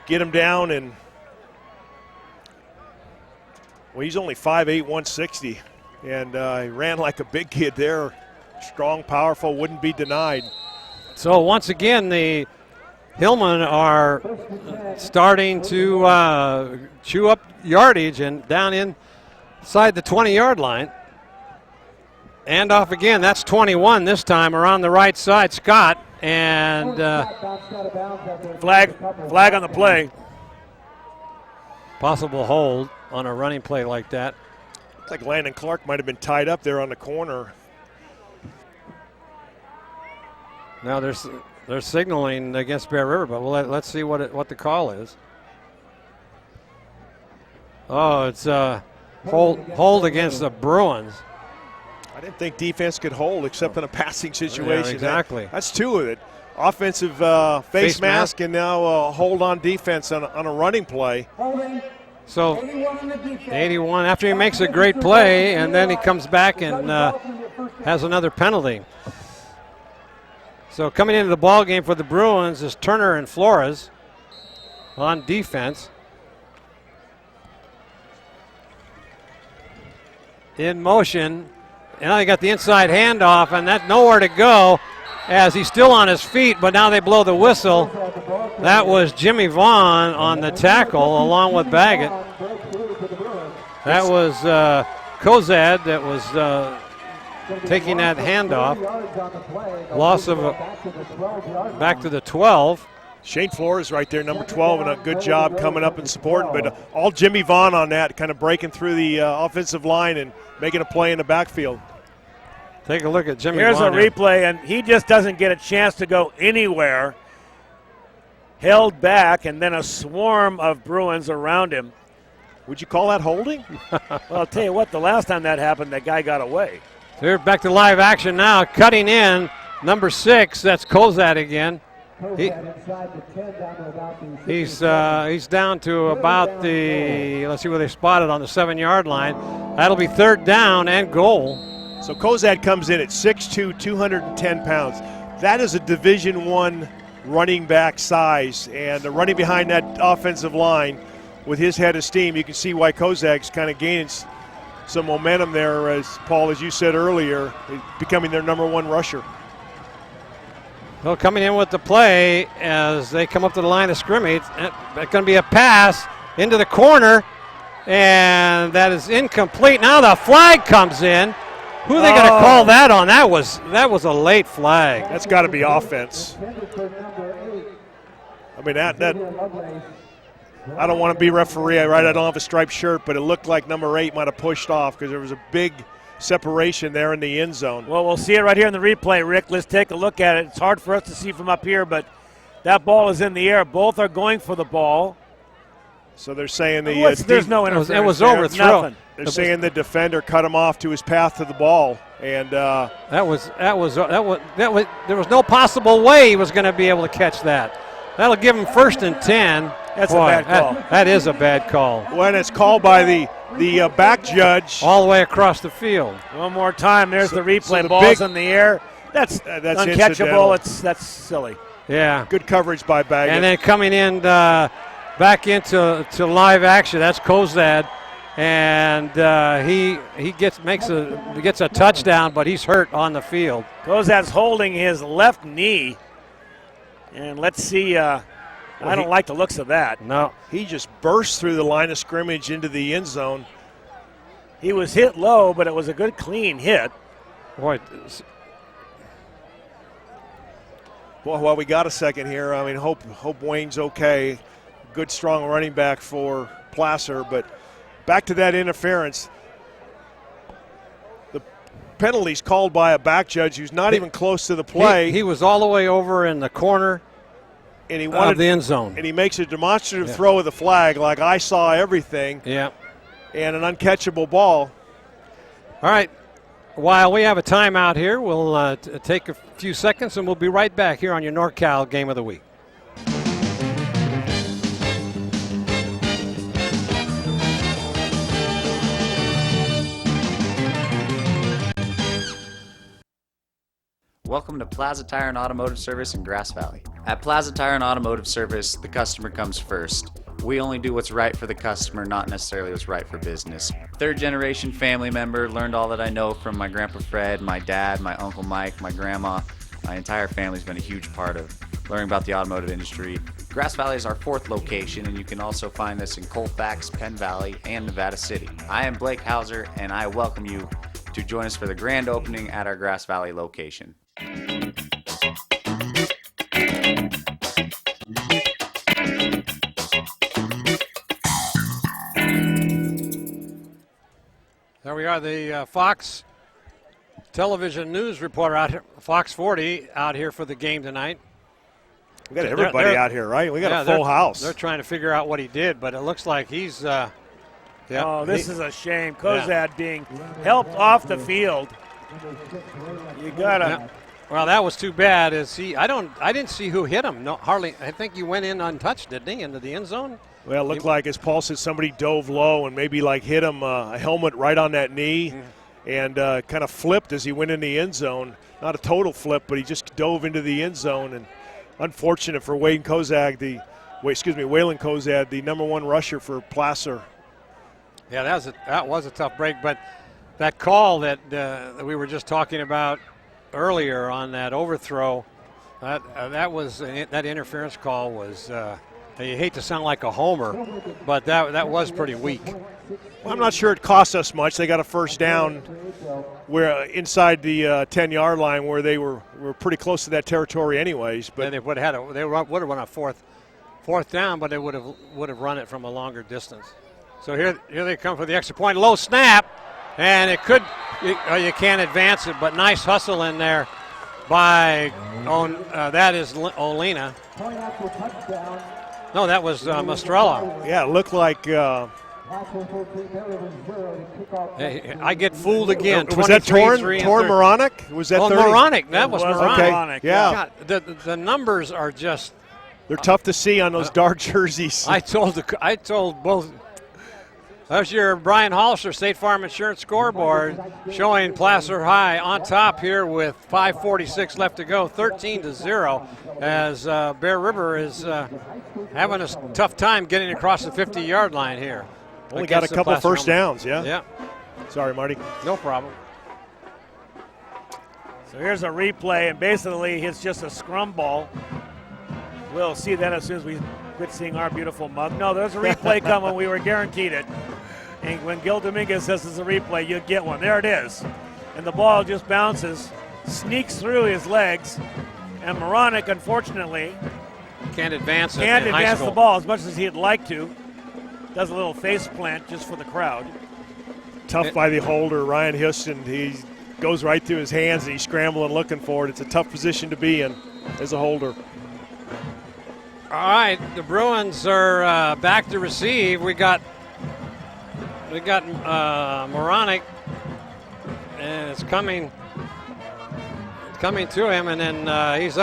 get him down. And, well, he's only 5'8", 160. And he ran like a big kid there. Strong, powerful, wouldn't be denied. So once again, the Hillmen are starting to chew up yardage and down inside the 20-yard line. And off again, that's 21 this time around the right side. Scott and flag on the play. Possible hold on a running play like that. Looks like Landon Clark might have been tied up there on the corner. Now they're signaling against Bear River, but let's see what the call is. Oh, it's hold against the Bruins. I didn't think defense could hold except in a passing situation. Yeah, exactly. That's two of it. Offensive face mask and now hold on defense on a running play. So 81 after he makes a great play, and then he comes back and has another penalty. So coming into the ball game for the Bruins is Turner and Flores on defense. In motion, and now they got the inside handoff, and that's nowhere to go as he's still on his feet, but now they blow the whistle. That was Jimmy Vaughn on the tackle along with Baggett. That was Kozad that was taking that handoff. Loss of back to the 12. Shane Flores right there, number 12, and a good job coming up and supporting. But all Jimmy Vaughn on that, kind of breaking through the offensive line and making a play in the backfield. Take a look at Jimmy Here's Vaughn a replay, and he just doesn't get a chance to go anywhere. Held back, and then a swarm of Bruins around him. Would you call that holding? Well, I'll tell you what, the last time that happened, that guy got away. They're back to live action now. Cutting in, number 6, that's Kozad again. He's down to about the, let's see where they spotted on the 7-yard line. That'll be 3rd down and goal. So Kozad comes in at 6'2", 210 pounds. That is a Division I running back size, and running behind that offensive line with his head of steam, you can see why Kozad's kind of gaining some momentum there, as Paul, as you said earlier, becoming their number 1 rusher. Well, coming in with the play as they come up to the line of scrimmage, that's going to be a pass into the corner, and that is incomplete. Now the flag comes in. Who are they going to call that on? That was a late flag. That's got to be offense. I mean, that I don't want to be referee, right? I don't have a striped shirt, but it looked like number 8 might have pushed off because there was a big separation there in the end zone. Well, we'll see it right here in the replay, Rick. Let's take a look at it. It's hard for us to see from up here, but that ball is in the air. Both are going for the ball. So they're saying there's no interference. It was overthrown. They're saying the defender cut him off to his path to the ball, and there was no possible way he was going to be able to catch that. That'll give him 1st and 10. That's a bad call. That is a bad call. When it's called by the back judge all the way across the field. One more time. There's the replay. So the ball's in the air. That's uncatchable. That's silly. Yeah. Good coverage by Baggett. And then coming in back into live action, that's Kozad, and he gets a touchdown, but he's hurt on the field. Kozad's holding his left knee, and let's see. I don't like the looks of that. No. He just burst through the line of scrimmage into the end zone. He was hit low, but it was a good, clean hit. Boy. Well, while we got a second here, I mean, hope Wayne's okay. Good, strong running back for Placer, but back to that interference. The penalty's called by a back judge who's not even close to the play. He was all the way over in the corner. And he wanted the end zone. And he makes a demonstrative throw with the flag, like I saw everything. Yeah. And an uncatchable ball. All right. While we have a timeout here, we'll take a few seconds, and we'll be right back here on your NorCal Game of the Week. Welcome to Plaza Tire and Automotive Service in Grass Valley. At Plaza Tire and Automotive Service, the customer comes first. We only do what's right for the customer, not necessarily what's right for business. Third generation family member, learned all that I know from my Grandpa Fred, my dad, my Uncle Mike, my grandma. My entire family's been a huge part of learning about the automotive industry. Grass Valley is our 4th location, and you can also find us in Colfax, Penn Valley, and Nevada City. I am Blake Hauser, and I welcome you to join us for the grand opening at our Grass Valley location. There we are, the Fox television news reporter out here, Fox 40, out here for the game tonight. We got everybody out here, right? We got a full house. They're trying to figure out what he did, but it looks like he's. This is a shame. Kozad being helped off the field. You gotta. Yeah. Well, that was too bad. I didn't see who hit him. No, hardly. I think he went in untouched, didn't he, into the end zone? Well, it looked like, as Paul said, somebody dove low and maybe hit him a helmet right on that knee, and kind of flipped as he went in the end zone. Not a total flip, but he just dove into the end zone. And unfortunate for Waylon Kozad, the #1 rusher for Placer. Yeah, that was a tough break. But that call that we were just talking about earlier on that overthrow, that interference call was. You hate to sound like a homer, but that was pretty weak. Well, I'm not sure it cost us much. They got a first down where inside the 10-yard line, where they were pretty close to that territory anyways. But they would have run a fourth down, but they would have run it from a longer distance. So here they come for the extra point. Low snap, and you can't advance it, but nice hustle in there by that is Olina. No, that was Mastrella. Yeah, it looked like. I get fooled again. Was that Torn Moronic? Was that 30? Moronic. That was Okay. Moronic. Yeah. God, the numbers are just. They're tough to see on those dark jerseys. I told both. There's your Brian Hollister State Farm Insurance scoreboard showing Placer High on top here with 5:46 left to go, 13-0, as Bear River is having a tough time getting across the 50-yard line here. Only got a couple first downs, yeah? Yeah. Sorry, Marty. No problem. So here's a replay, and basically it's just a scrum ball. We'll see that as soon as we quit seeing our beautiful mug. No, there's a replay coming. We were guaranteed it. And when Gil Dominguez says it's a replay, you'll get one. There it is. And the ball just bounces, sneaks through his legs, and Moronic, unfortunately, can't advance the ball as much as he'd like to. Does a little face plant just for the crowd. Tough by the holder, Ryan Houston. He goes right through his hands, and he's scrambling looking for it. It's a tough position to be in as a holder. All right, the Bruins are back to receive. We got Moronic, and it's coming to him, and then he's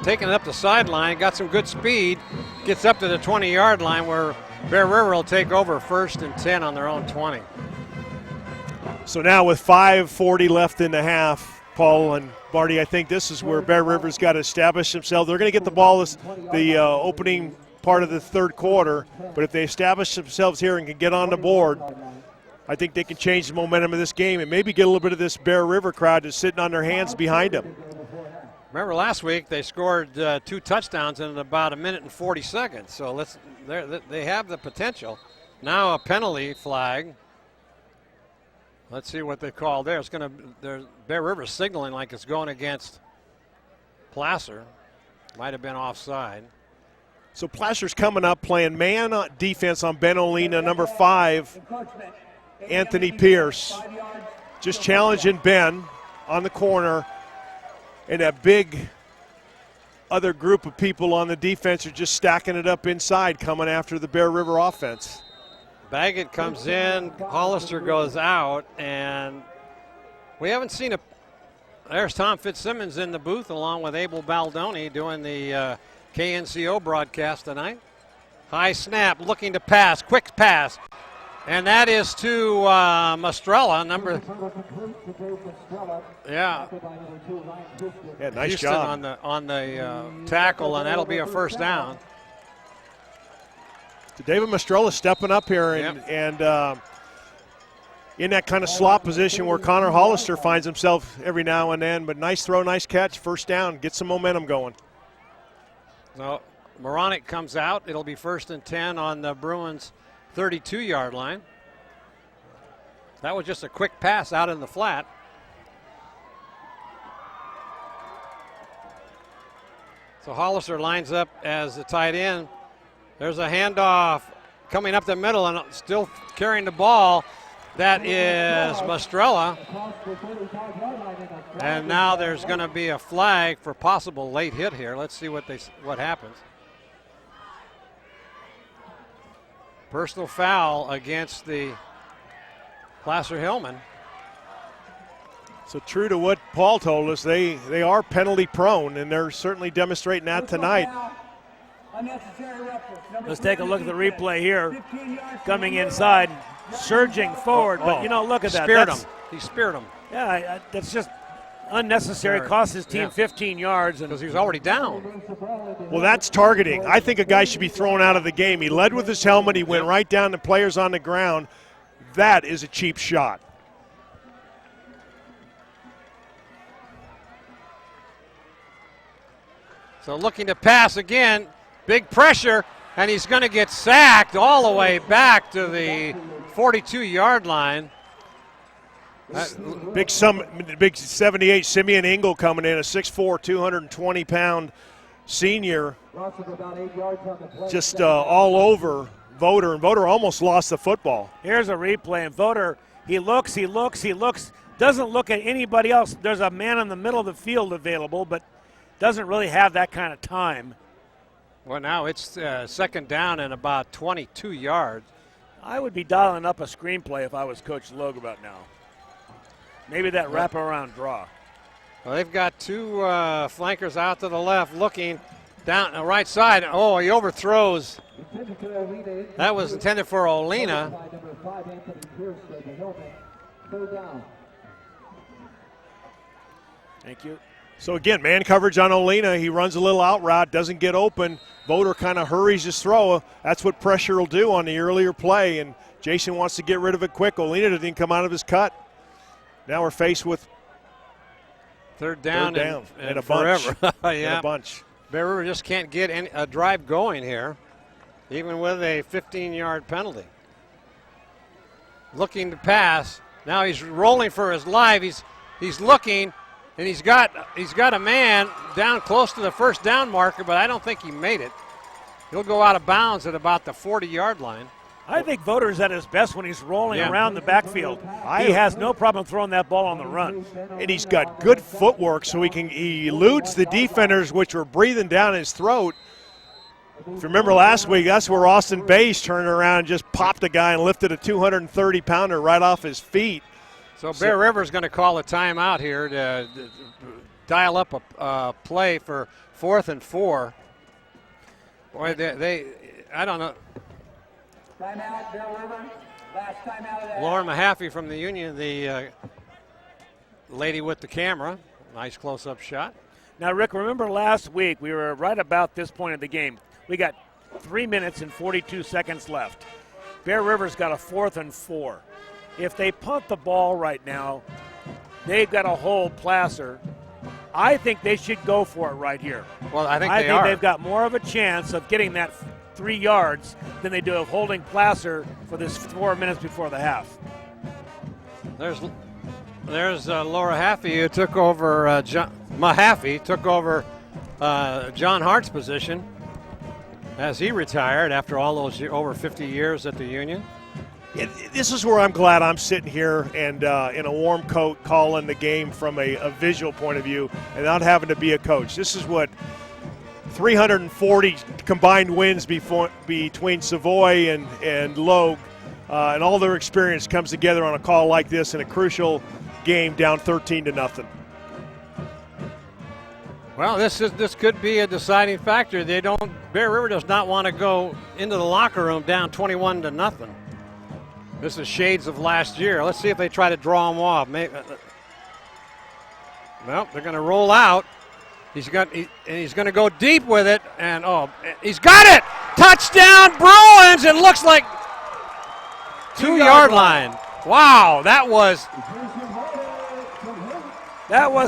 taking it up the sideline. Got some good speed. Gets up to the 20-yard line where Bear River will take over 1st and 10 on their own 20. So now with 5:40 left in the half, Paul and Marty, I think this is where Bear River's got to establish themselves. They're going to get the ball the opening part of the third quarter, but if they establish themselves here and can get on the board, I think they can change the momentum of this game and maybe get a little bit of this Bear River crowd just sitting on their hands behind them. Remember last week they scored 2 touchdowns in about 1 minute and 40 seconds, so they have the potential. Now a penalty flag. Let's see what they call there. Bear River signaling like it's going against Placer. Might have been offside. So Placer's coming up playing man defense on Ben Olina, number 5, Anthony Pierce. Just challenging Ben on the corner. And that big other group of people on the defense are just stacking it up inside, coming after the Bear River offense. Baggett comes in, Hollister goes out, and we haven't seen there's Tom Fitzsimmons in the booth along with Abel Baldoni doing the KNCO broadcast tonight. High snap, looking to pass, quick pass. And that is to Mastrella, number. Yeah. Yeah, nice Houston job on the tackle, and that'll be a first down. David Mastrella stepping up here and in that kind of slot position where Connor Hollister finds himself every now and then. But nice throw, nice catch, first down, get some momentum going. So Moronic comes out. It'll be 1st and 10 on the Bruins' 32-yard line. That was just a quick pass out in the flat. So Hollister lines up as the tight end. There's a handoff coming up the middle and still carrying the ball. That is Mastrella. And now there's going to be a flag for possible late hit here. Let's see what happens. Personal foul against the Placer Hillmen. So true to what Paul told us, they are penalty prone, and they're certainly demonstrating that tonight. Let's take a look at the replay here. Coming inside, surging forward, but look at that. He speared him. Yeah, that's just unnecessary. Cost his team 15 yards. Because he was already down. Well, that's targeting. I think a guy should be thrown out of the game. He led with his helmet. He went right down to players on the ground. That is a cheap shot. So looking to pass again. Big pressure, and he's going to get sacked all the way back to the 42-yard line. Big 78 Simeon Engel coming in, a 6'4", 220-pound senior, just all over Voter, and Voter almost lost the football. Here's a replay, and Voter, he looks, doesn't look at anybody else. There's a man in the middle of the field available, but doesn't really have that kind of time. Well, now it's second down and about 22 yards. I would be dialing up a screenplay if I was Coach Logue about now. Maybe that wraparound draw. Well, they've got two flankers out to the left looking down the right side. Oh, he overthrows. That was intended for Olina. Thank you. So again, man coverage on Olina. He runs a little out route, doesn't get open. Voter kind of hurries his throw. That's what pressure will do on the earlier play, and Jason wants to get rid of it quick. Olina didn't come out of his cut. Now we're faced with third down and a forever. bunch. Yeah. And a bunch. Bear River just can't get a drive going here, even with a 15-yard penalty. Looking to pass. Now he's rolling for his life. He's looking. And he's got a man down close to the first down marker, but I don't think he made it. He'll go out of bounds at about the 40-yard line. I think Voter's at his best when he's rolling around the backfield. He has no problem throwing that ball on the run. And he's got good footwork, so he eludes the defenders, which were breathing down his throat. If you remember last week, that's where Austin Bays turned around and just popped a guy and lifted a 230-pounder right off his feet. So Bear River's going to call a timeout here to dial up a play for 4th and 4. Boy, I don't know. Timeout, Bear River. Last timeout. Lauren Mahaffey from the Union, the lady with the camera. Nice close-up shot. Now, Rick, remember last week we were right about this point of the game. We got 3 minutes and 42 seconds left. Bear River's got a 4th and 4. If they punt the ball right now, they've got to hold Placer. I think they should go for it right here. Well, I think they've got more of a chance of getting that 3 yards than they do of holding Placer for this 4 minutes before the half. There's Laura Mahaffey who took over. Mahaffey took over John Hart's position as he retired after all those over 50 years at the Union. This is where I'm glad I'm sitting here and in a warm coat calling the game from a visual point of view and not having to be a coach. This is what 340 combined wins between Savoy and Logue and all their experience comes together on a call like this in a crucial game down 13-0. Well, this could be a deciding factor. Bear River does not want to go into the locker room down 21-0. This is shades of last year. Let's see if they try to draw him off. Maybe, well, they're going to roll out. He's going to go deep with it, and he's got it! Touchdown Bruins! It looks like 2-yard line. Wow, that was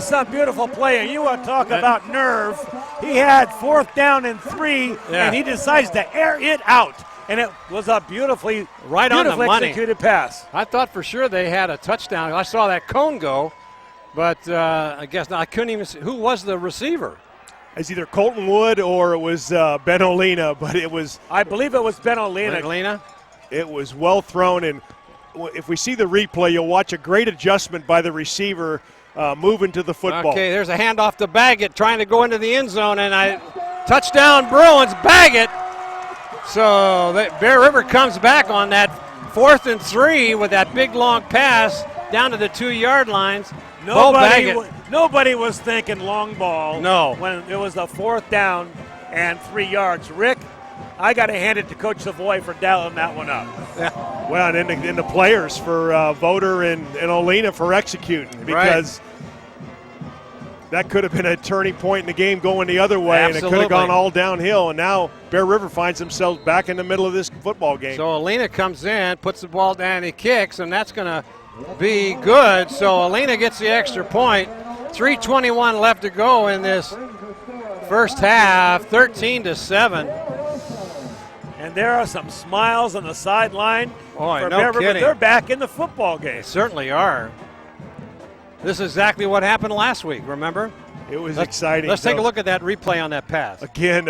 some beautiful play, and you want to talk about nerve. He had 4th down and 3, and he decides to air it out, and it was a beautifully on the money executed pass. I thought for sure they had a touchdown. I saw that cone go, but I guess I couldn't even see. Who was the receiver? It's either Colton Wood or it was Ben Olina, but it was. I believe it was Ben Olina. It was well thrown, and if we see the replay, you'll watch a great adjustment by the receiver moving to the football. Okay, there's a handoff to Baggett trying to go into the end zone, and touchdown Bruins, Baggett. So Bear River comes back on that 4th and 3 with that big long pass down to the 2-yard lines. Nobody was thinking long ball. No. When it was the 4th down and 3 yards. Rick, I got to hand it to Coach Savoy for dialing that one up. Yeah. Well, and the players for Voder and Olina for executing, because that could have been a turning point in the game going the other way, and it could have gone all downhill. And now Bear River finds themselves back in the middle of this football game. So Olina comes in, puts the ball down, he kicks, and that's going to be good. So Olina gets the extra point. 3:21 left to go in this first half, 13-7. And there are some smiles on the sideline. Oh, no kidding. They're back in the football game. They certainly are. This is exactly what happened last week, remember? It was exciting. Let's take a look at that replay on that pass. Again,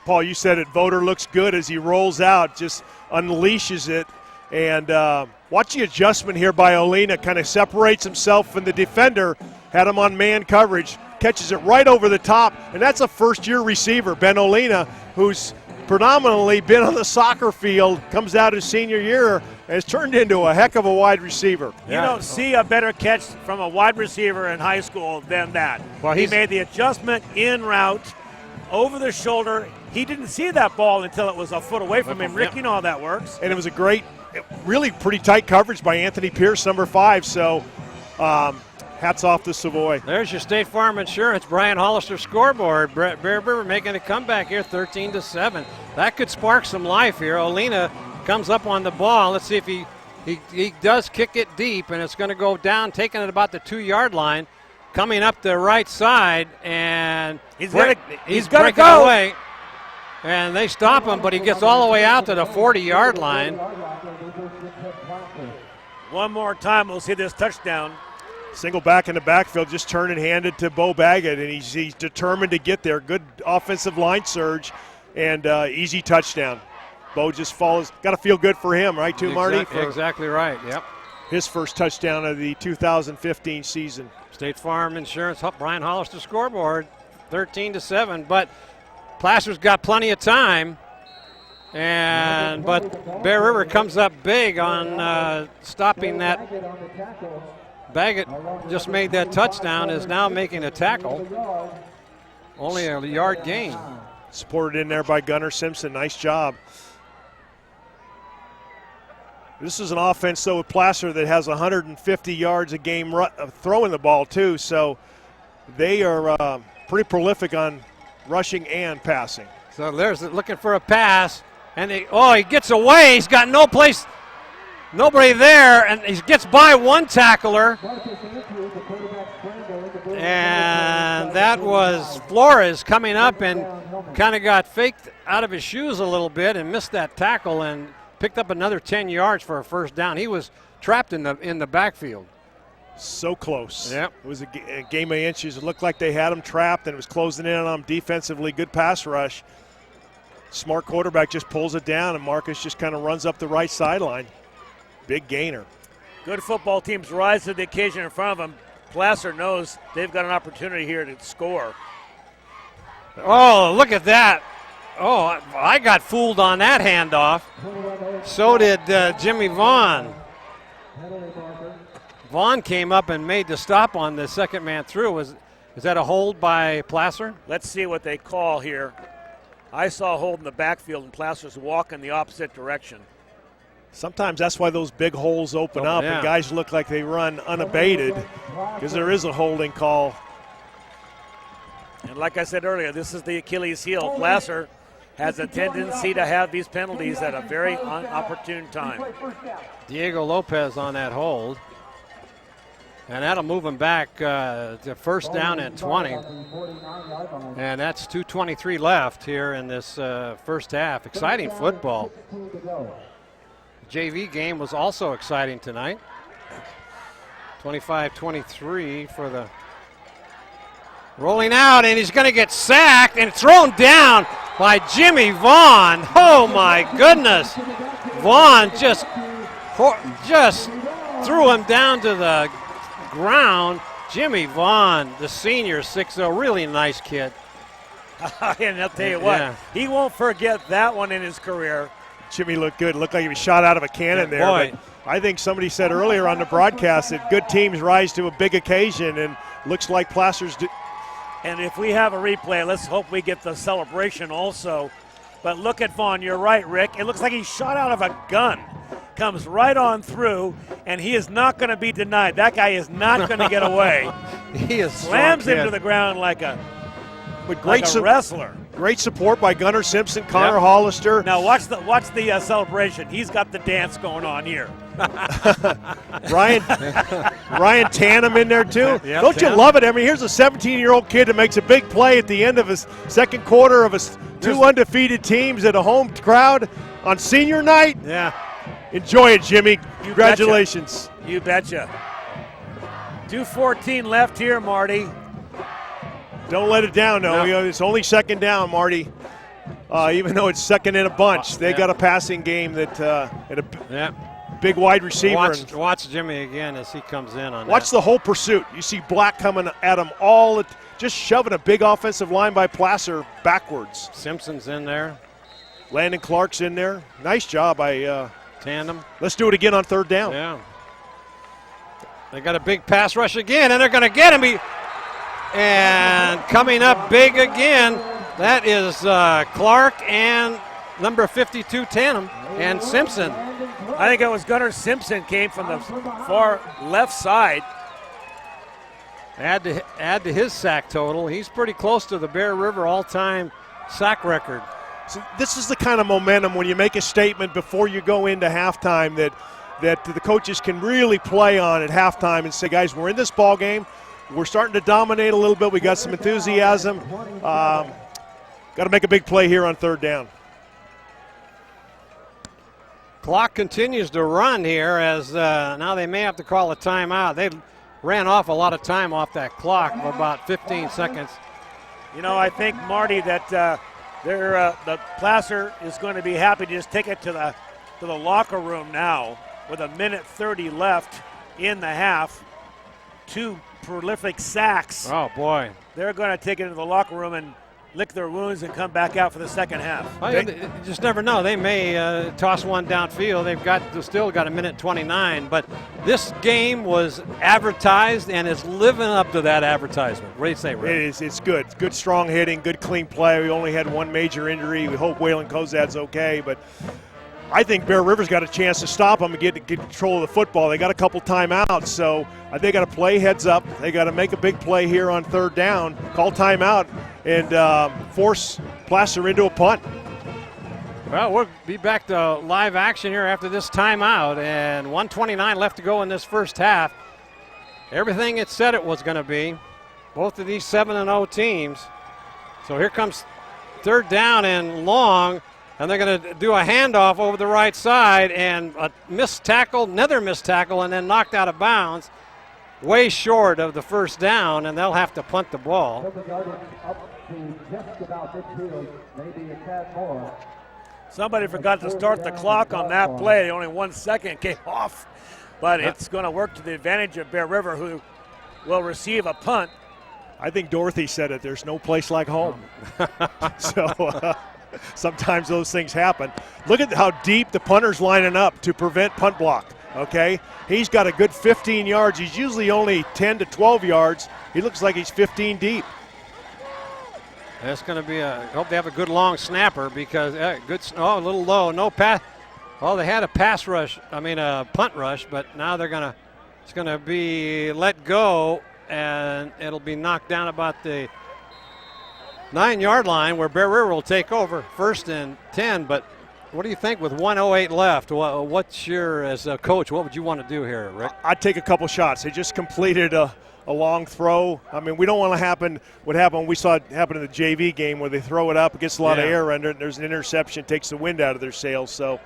Paul, you said it. Voder looks good as he rolls out, just unleashes it. And watch the adjustment here by Olina. Kind of separates himself from the defender. Had him on man coverage. Catches it right over the top. And that's a first-year receiver, Ben Olina, who's predominantly been on the soccer field, comes out his senior year, and has turned into a heck of a wide receiver. You don't see a better catch from a wide receiver in high school than that. Well, he made the adjustment in route, over the shoulder. He didn't see that ball until it was a foot away from him. Rick, you know how that works. And it was a great, really pretty tight coverage by Anthony Pierce, number 5. So hats off to Savoy. There's your State Farm Insurance Brian Hollister scoreboard. Bear River making a comeback here, 13-7. That could spark some life here. Olina comes up on the ball. Let's see if he does kick it deep, and it's going to go down, taking it about the 2-yard line, coming up the right side, and he's going to go away. And they stop him, but he gets all the way out to the 40-yard line. One more time, we'll see this touchdown. Single back in the backfield, just turn and hand it to Bo Baggett, and he's determined to get there. Good offensive line surge, and easy touchdown. Bo just follows. Got to feel good for him, right, too, Marty? Exactly right, yep. His first touchdown of the 2015 season. State Farm Insurance, Brian Hollister scoreboard, 13-7, but Placer's got plenty of time, but Bear River comes up big on stopping that. Baggett just made that touchdown, is now making a tackle. Only a yard gain. Supported in there by Gunnar Simpson. Nice job. This is an offense, though, with Placer that has 150 yards a game throwing the ball, too. So they are pretty prolific on rushing and passing. So there's looking for a pass, and he gets away. He's got no place. Nobody there, and he gets by one tackler. And that was Flores coming up and kind of got faked out of his shoes a little bit and missed that tackle and picked up another 10 yards for a first down. He was trapped in the backfield. So close. Yep. It was a game of inches. It looked like they had him trapped, and it was closing in on him defensively. Good pass rush. Smart quarterback just pulls it down, and Marcus just kind of runs up the right sideline. Big gainer. Good football teams rise to the occasion in front of them. Placer knows they've got an opportunity here to score. Oh, look at that. Oh, I got fooled on that handoff. So did Jimmy Vaughn. Vaughn came up and made the stop on the second man through. Is that a hold by Placer? Let's see what they call here. I saw a hold in the backfield, and Placer's walking the opposite direction. Sometimes that's why those big holes open up and guys look like they run unabated because there is a holding call. And like I said earlier, this is the Achilles heel. Placer has a tendency to have these penalties at a very inopportune time. Diego Lopez on that hold. And that'll move him back to first down and 20. And that's 2:23 left here in this first half. Exciting football. JV game was also exciting tonight. 25-23 for the rolling out, and he's going to get sacked and thrown down by Jimmy Vaughn. Oh my goodness. Vaughn just threw him down to the ground. Jimmy Vaughn, the senior, 6'0", really nice kid. And I'll tell you what, he won't forget that one in his career. Jimmy looked good. Looked like he was shot out of a cannon there. But I think somebody said earlier on the broadcast that good teams rise to a big occasion, and looks like Placer's. And if we have a replay, let's hope we get the celebration also. But look at Vaughn. You're right, Rick. It looks like he's shot out of a gun. Comes right on through, and he is not going to be denied. That guy is not going to get away. He is slams him to the ground like a wrestler. Great support by Gunnar Simpson, Connor Hollister. Now watch the celebration. He's got the dance going on here. Ryan Tannum in there too. Yep, Don't you love it? I mean, here's a 17-year-old kid that makes a big play at the end of his second quarter of his two undefeated teams at a home crowd on senior night. Yeah. Enjoy it, Jimmy. Congratulations. You betcha. 2:14 left here, Marty. Don't let it down, though. No. It's only second down, Marty. Even though it's second in a bunch, they got a passing game that and a big wide receiver. Watch Jimmy again as he comes in on Watch the whole pursuit. You see Black coming at him just shoving a big offensive line by Placer backwards. Simpson's in there. Landon Clark's in there. Nice job by Tandem. Let's do it again on third down. Yeah. They got a big pass rush again, and they're going to get him. And coming up big again, that is Clark and number 52, Tandem, and Simpson. I think it was Gunnar Simpson came from the far left side. Add to his sack total. He's pretty close to the Bear River all-time sack record. So this is the kind of momentum when you make a statement before you go into halftime that the coaches can really play on at halftime and say, guys, we're in this ball game. We're starting to dominate a little bit. We got some enthusiasm. Got to make a big play here on third down. Clock continues to run here as now they may have to call a timeout. They ran off a lot of time off that clock for about 15 seconds. You know, I think, Marty, that the Placer is going to be happy to just take it to the locker room now with 1:30 left in the half. 2 prolific sacks. Oh, boy. They're going to take it to the locker room and lick their wounds and come back out for the second half. You just never know. They may toss one downfield. They've still got 1:29, but this game was advertised and is living up to that advertisement. What do you say, Rick? It is. It's good. Good strong hitting, good clean play. We only had one major injury. We hope Waylon Kozad's okay, but I think Bear River's got a chance to stop them and get control of the football. They got a couple timeouts, so they got to play heads up. They got to make a big play here on third down, call timeout, and force Placer into a punt. Well, we'll be back to live action here after this timeout, and 1:29 left to go in this first half. Everything it said it was going to be. Both of these 7-0 teams. So here comes third down and long. And they're going to do a handoff over the right side, and a missed tackle, another missed tackle, and then knocked out of bounds, way short of the first down, and they'll have to punt the ball. Somebody forgot to start the clock on that play. Only 1 second came off, but it's going to work to the advantage of Bear River, who will receive a punt. I think Dorothy said it. There's no place like home. So sometimes those things happen. Look at how deep the punter's lining up to prevent punt block, okay? He's got a good 15 yards. He's usually only 10 to 12 yards. He looks like he's 15 deep. That's going to be hope they have a good long snapper because a little low. No pass. Well, they had a punt rush, but now it's gonna be let go, and it'll be knocked down about the 9-yard line where Bear River will take over, 1st and 10. But what do you think with 1:08 left? As a coach, what would you want to do here, Rick? I'd take a couple shots. They just completed a long throw. I mean, we don't want to happen what happened. We saw it happen in the JV game where they throw it up, it gets a lot of air under it, and there's an interception, takes the wind out of their sails. So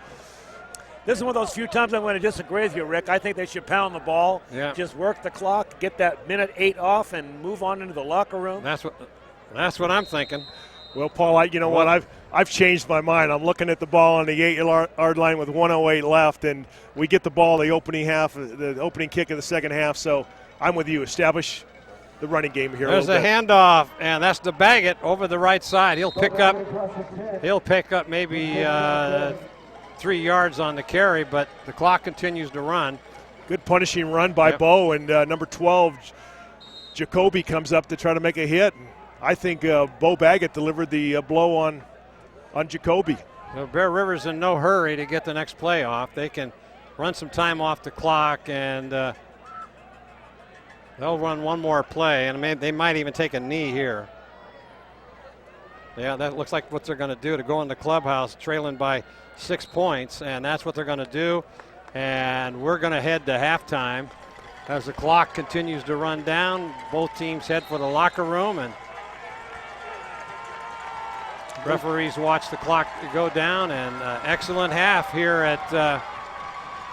this is one of those few times I'm going to disagree with you, Rick. I think they should pound the ball, just work the clock, get that minute 8 off, and move on into the locker room. That's what I'm thinking. Well, Paul, you know what? I've changed my mind. I'm looking at the ball on the 8-yard line with 1:08 left, and we get the ball the opening kick of the second half. So I'm with you. Establish the running game here. There's a handoff, and that's to Baggett over the right side. He'll pick up maybe 3 yards on the carry, but the clock continues to run. Good punishing run by Bo, and number 12, Jacoby, comes up to try to make a hit. I think Bo Baggett delivered the blow on Jacoby. Well, Bear River's in no hurry to get the next play off. They can run some time off the clock, and they'll run one more play, and they might even take a knee here. Yeah, that looks like what they're going to do to go in the clubhouse trailing by 6 points, and that's what they're going to do. And we're going to head to halftime as the clock continues to run down. Both teams head for the locker room, and referees watch the clock go down. And excellent half here at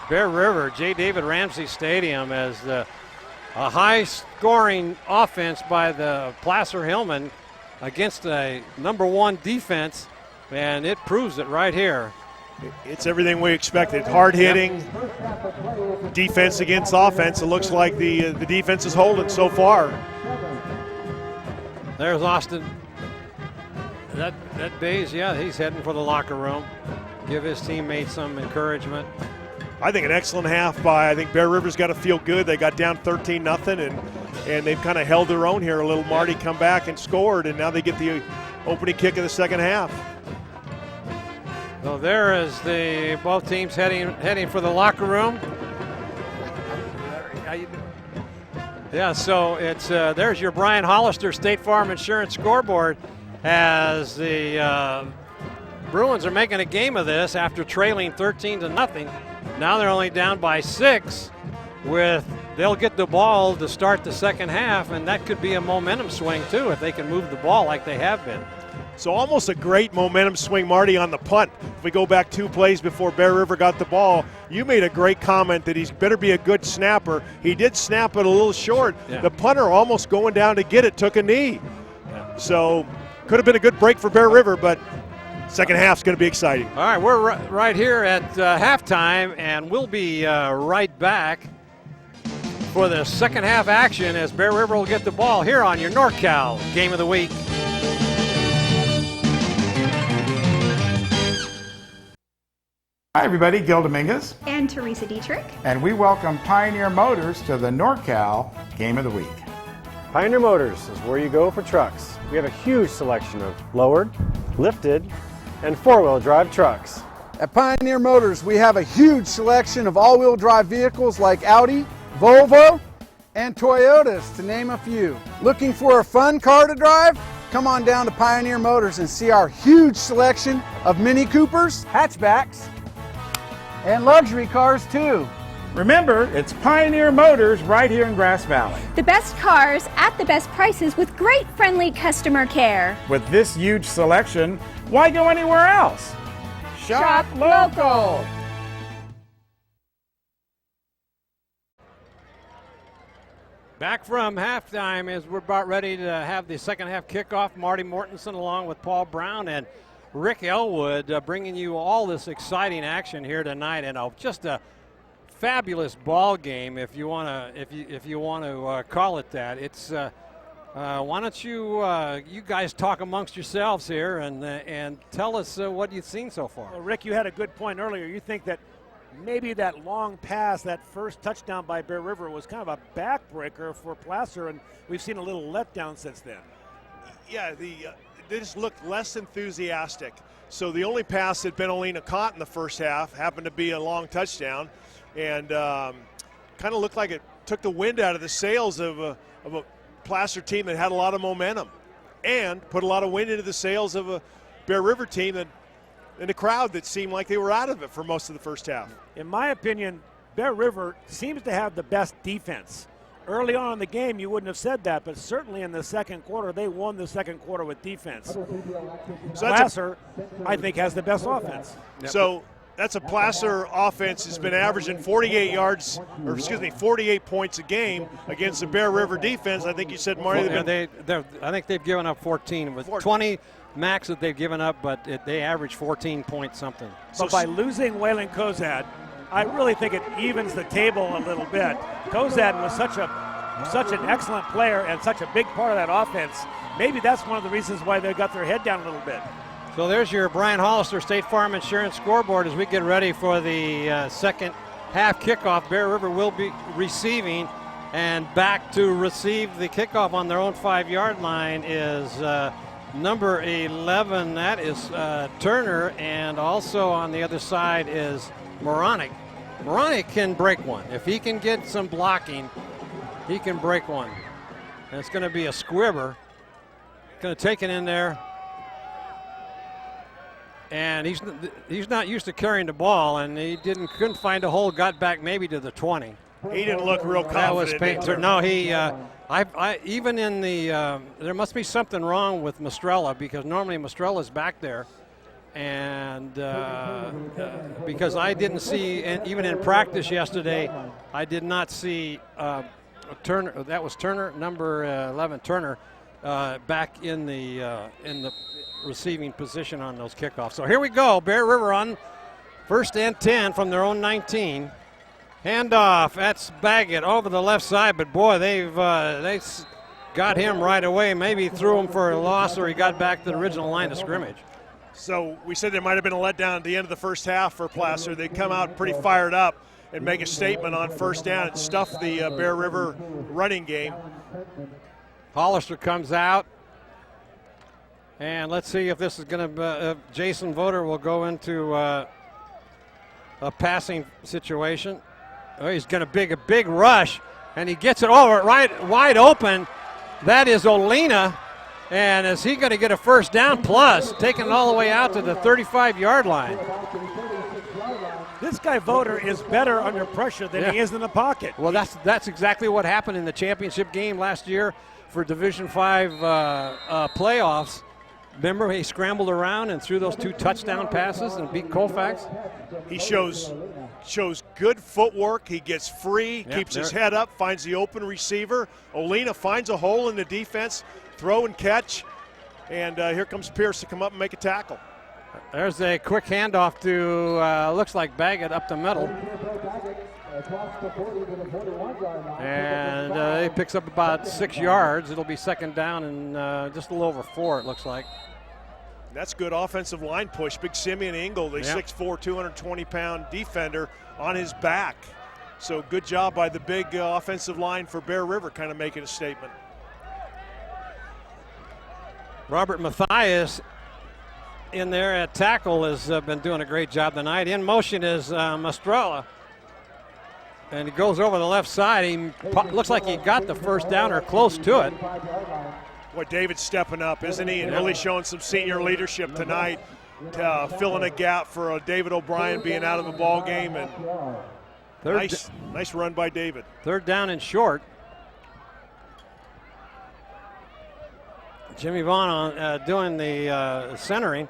Bear River, J. David Ramsey Stadium, as a high-scoring offense by the Placer Hillmen against a #1 defense, and it proves it right here. It's everything we expected. Hard-hitting defense against offense. It looks like the defense is holding so far. There's Austin. That Bays, he's heading for the locker room. Give his teammates some encouragement. I think an excellent half I think Bear River's got to feel good. They got down 13-0, and they've kind of held their own here a little. Marty come back and scored, and now they get the opening kick of the second half. So there is both teams heading for the locker room. Yeah, so it's there's your Brian Hollister State Farm Insurance scoreboard as the Bruins are making a game of this after trailing 13-0. Now they're only down by 6. They'll get the ball to start the second half, and that could be a momentum swing too if they can move the ball like they have been. So almost a great momentum swing, Marty, on the punt. If we go back 2 plays before Bear River got the ball, you made a great comment that he's better be a good snapper. He did snap it a little short. Yeah. The punter almost going down to get it took a knee. Yeah. So could have been a good break for Bear River, but second half's going to be exciting. All right, we're right here at halftime, and we'll be right back for the second half action as Bear River will get the ball here on your NorCal Game of the Week. Hi, everybody. Gil Dominguez. And Teresa Dietrich. And we welcome Pioneer Motors to the NorCal Game of the Week. Pioneer Motors is where you go for trucks. We have a huge selection of lowered, lifted, and four-wheel drive trucks. At Pioneer Motors, we have a huge selection of all-wheel drive vehicles like Audi, Volvo, and Toyotas, to name a few. Looking for a fun car to drive? Come on down to Pioneer Motors and see our huge selection of Mini Coopers, hatchbacks, and luxury cars too. Remember, it's Pioneer Motors right here in Grass Valley. The best cars at the best prices with great friendly customer care. With this huge selection, why go anywhere else? Shop local. Back from halftime as we're about ready to have the second half kickoff. Marty Mortensen along with Paul Brown and Rick Ellwood bringing you all this exciting action here tonight, and just a fabulous ball game, if you want to call it that. It's why don't you guys talk amongst yourselves here and tell us what you've seen so far. Well, Rick, you had a good point earlier. You think that maybe that long pass, that first touchdown by Bear River, was kind of a backbreaker for Placer, and we've seen a little letdown since then. Yeah, the just looked less enthusiastic. So the only pass that Benolina caught in the first half happened to be a long touchdown, and kind of looked like it took the wind out of the sails of a Placer team that had a lot of momentum, and put a lot of wind into the sails of a Bear River team that, in the crowd, that seemed like they were out of it for most of the first half. In my opinion, Bear River seems to have the best defense. Early on in the game, you wouldn't have said that, but certainly in the second quarter, they won the second quarter with defense. So Placer, I think, has the best offense. So that's a Placer offense has been averaging 48 points a game against the Bear River defense. I think you said, Marty. I think they've given up 14 with 20 max that they've given up, but they average 14 point something. But by losing Waylon Kozad, I really think it evens the table a little bit. Kozad was such an excellent player and such a big part of that offense. Maybe that's one of the reasons why they got their head down a little bit. So there's your Brian Hollister State Farm Insurance scoreboard as we get ready for the second half kickoff. Bear River will be receiving, and back to receive the kickoff on their own 5-yard line is number 11. That is Turner, and also on the other side is Moronic. Moronic can break one. If he can get some blocking, he can break one. And it's going to be a squibber. Going to take it in there. And he's not used to carrying the ball, and he couldn't find a hole. Got back maybe to the 20. He didn't look real confident. That was painful. No, he. Even in the there must be something wrong with Mestrella, because normally Mestrella's back there, and because I didn't see, and even in practice yesterday, I did not see Turner. That was Turner, number 11, Turner, back in the receiving position on those kickoffs. So here we go. Bear River on 1st and 10 from their own 19. Handoff. That's Baggett over the left side, but boy, they got him right away. Maybe threw him for a loss, or he got back to the original line of scrimmage. So we said there might have been a letdown at the end of the first half for Placer. They come out pretty fired up and make a statement on first down and stuff the Bear River running game. Hollister comes out. And let's see if this is going to, Jason Voter will go into a passing situation. Oh, he's going to a big rush, and he gets it over right wide open. That is Olina, and is he going to get a first down plus, taking it all the way out to the 35-yard line? This guy Voter is better under pressure than he is in the pocket. Well, that's exactly what happened in the championship game last year for Division V playoffs. Remember, he scrambled around and threw those 2 touchdown passes and beat Colfax. He shows good footwork. He gets free, keeps his head up, finds the open receiver. Olina finds a hole in the defense, throw and catch, and here comes Pierce to come up and make a tackle. There's a quick handoff to, looks like Baggett up the middle. And he picks up about 6 yards. It'll be second down and just a little over 4, it looks like. That's good offensive line push. Big Simeon Engel, the 6'4", 220-pound defender on his back. So good job by the big offensive line for Bear River, kind of making a statement. Robert Mathias in there at tackle has been doing a great job tonight. In motion is Mestrella. And he goes over the left side. He looks like he got the first down or close to it. Boy, David's stepping up, isn't he? And really showing some senior leadership tonight, filling a gap for David O'Brien being out of the ball game. And nice run by David. Third down and short. Jimmy Vaughn doing the centering.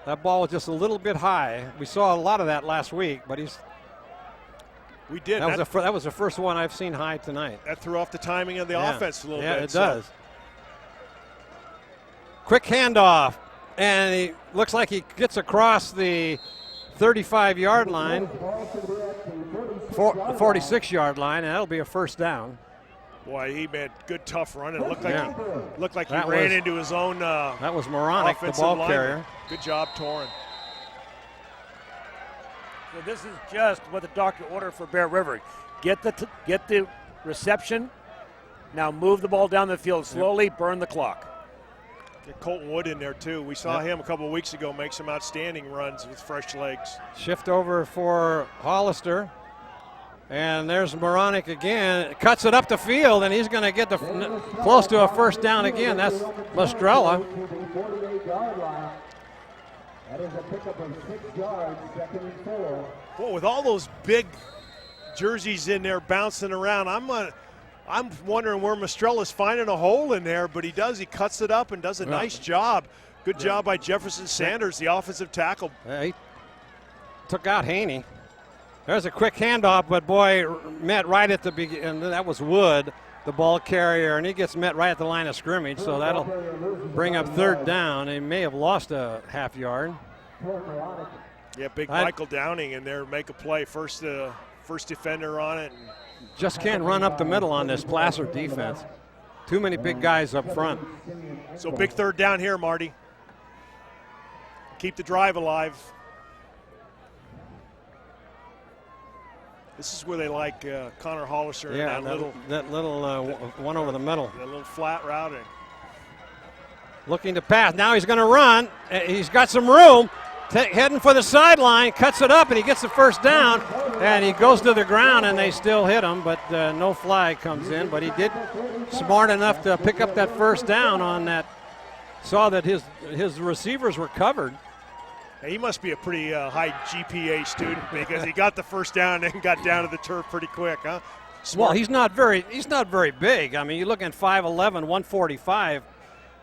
That ball was just a little bit high. We saw a lot of that last week, but we did. That was the first one I've seen high tonight. That threw off the timing of the offense a little bit. Yeah, it does. Quick handoff, and he looks like he gets across the 35-yard line, 46-yard line, and that'll be a first down. Boy, he made good tough run. It looked like he ran into his own. That was Moronic, the ball carrier. Good job, Torrin. So this is just what the doctor ordered for Bear River. Get the reception. Now move the ball down the field slowly. Burn the clock. Get Colton Wood in there too. We saw him a couple of weeks ago make some outstanding runs with fresh legs. Shift over for Hollister. And there's Moronic again. Cuts it up the field, and he's going to get close to a first down again. That's Mastrella. That is a pickup of 6 yards, 2nd and 4. Boy, with all those big jerseys in there bouncing around, I'm wondering where Mastrella's finding a hole in there, but he does. He cuts it up and does a nice job. Good job by Jefferson Sanders, the offensive tackle. He took out Haney. There's a quick handoff, but boy, met right at the beginning. That was Wood, the ball carrier, and he gets met right at the line of scrimmage, so that'll bring up 3rd down. He may have lost a half yard. Yeah, big Michael Downing in there, make a play. First defender on it. Just can't run up the middle on this Placer defense. Too many big guys up front. So big 3rd down here, Marty. Keep the drive alive. This is where they like Connor Hollister and that little one over the middle. That little flat routing. Looking to pass. Now he's going to run. He's got some room. Heading for the sideline, cuts it up, and he gets the first down. And he goes to the ground, and they still hit him, but no flag comes in. But he did smart enough to pick up that first down on that. Saw that his receivers were covered. He must be a pretty high GPA student because he got the first down and then got down to the turf pretty quick, huh? Smart. Well, he's not very big. I mean, you're looking 5'11", 145.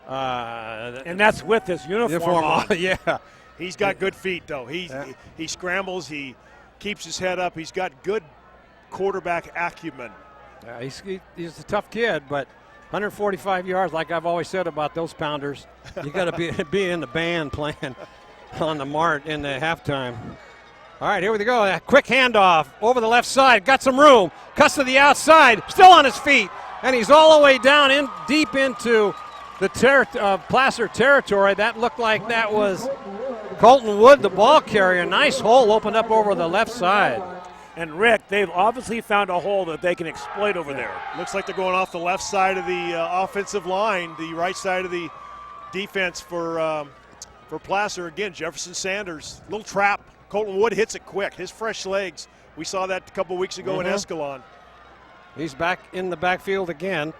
And that's with his uniform on. Yeah. He's got good feet, though. He scrambles. He keeps his head up. He's got good quarterback acumen. He's a tough kid, but 145 yards, like I've always said about those pounders, you got to be in the band playing on the mart in the halftime. All right, here we go. A quick handoff over the left side. Got some room. Cuts to the outside. Still on his feet. And he's all the way down deep into the Placer territory. That looked like that was Colton Wood, the ball carrier. Nice hole opened up over the left side. And Rick, they've obviously found a hole that they can exploit over there. Looks like they're going off the left side of the offensive line, the right side of the defense for Placer. Again, Jefferson Sanders, little trap. Colton Wood hits it quick. His fresh legs. We saw that a couple weeks ago in Escalon. He's back in the backfield again.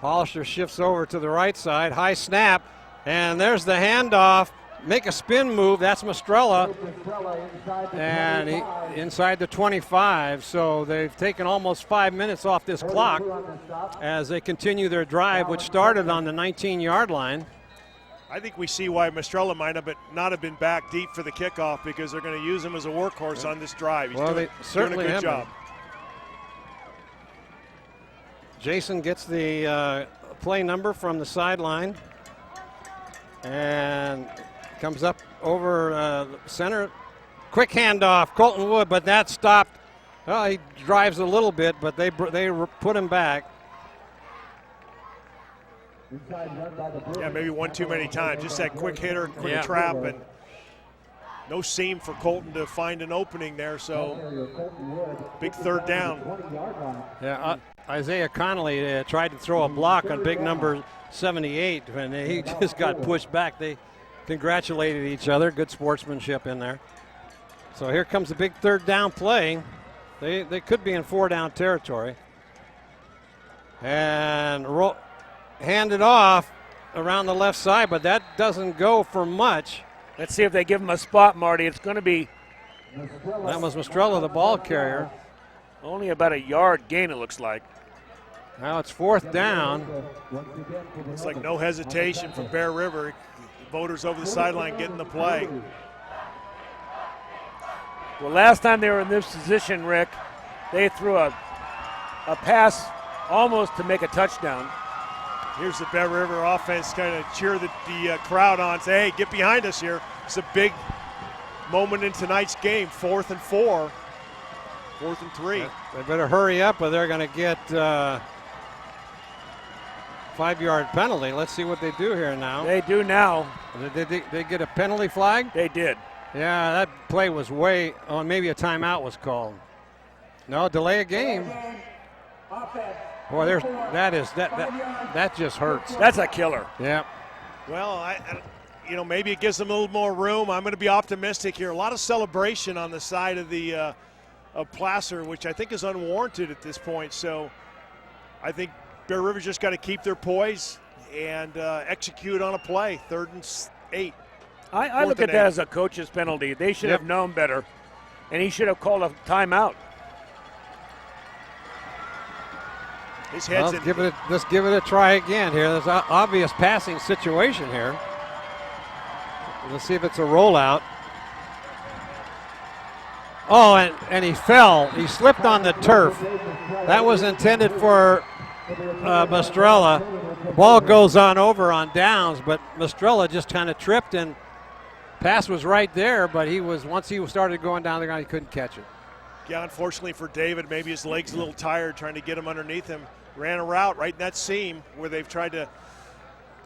Hollister shifts over to the right side. High snap. And there's the handoff. Make a spin move. That's Mastrella. And inside the 25. So they've taken almost 5 minutes off this clock as they continue their drive, which started on the 19-yard line. I think we see why Mastrella might not have been back deep for the kickoff, because they're going to use him as a workhorse on this drive. He's doing a good job. Jason gets the play number from the sideline and comes up over center. Quick handoff, Colton Wood, but that stopped. Well, he drives a little bit, but they put him back. Yeah, maybe one too many times. Just that quick hitter, quick trap, and no seam for Colton to find an opening there. So big 3rd down. Yeah, Isaiah Connolly tried to throw a block on big number 78, and he just got pushed back. They congratulated each other. Good sportsmanship in there. So here comes the big 3rd down play. They could be in 4-down territory. And hand it off around the left side, but that doesn't go for much. Let's see if they give him a spot, Marty. It's going to be. That was Mastrella, the ball carrier. Only about a yard gain, it looks like. Now it's 4th down. It's like no hesitation from Bear River. Voters over the sideline getting the play. Well, last time they were in this position, Rick, they threw a pass almost to make a touchdown. Here's the Bear River offense kind of cheer the crowd on, say, hey, get behind us here. It's a big moment in tonight's game, 4th and 4, 4th and 3. They better hurry up or they're going to get 5-yard penalty. Let's see what they do here now. They do now. Did they get a penalty flag? They did. Yeah, that play was maybe a timeout was called. No, delay a game. Offense, Boy, that just hurts. That's a killer. Yeah. Well, maybe it gives them a little more room. I'm going to be optimistic here. A lot of celebration on the side of the of Placer, which I think is unwarranted at this point. So I think Bear River's just got to keep their poise and execute on a play. 3rd and 8. I look at that as a coach's penalty. They should have known better, and he should have called a timeout. His head's let's give it a try again here. There's an obvious passing situation here. Let's see if it's a rollout. Oh, and he fell. He slipped on the turf. That was intended for Mistrella. The ball goes on over on downs, but Mistrella just kind of tripped, and pass was right there, but once he started going down the ground, he couldn't catch it. Yeah, unfortunately for David, maybe his leg's a little tired trying to get him underneath him. Ran a route right in that seam where they've tried to.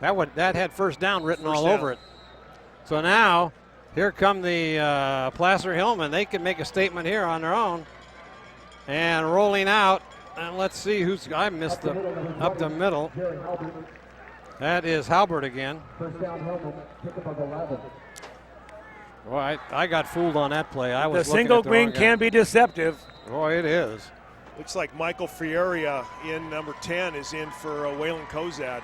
That had first down written all over it. So now, here come the Placer Hillmen. They can make a statement here on their own. And rolling out, and let's see I missed up the middle. That is Halbert again. Boy, I got fooled on that play. The single wing can be deceptive. Boy, it is. Looks like Michael Fioria in number 10 is in for Waylon Kozad.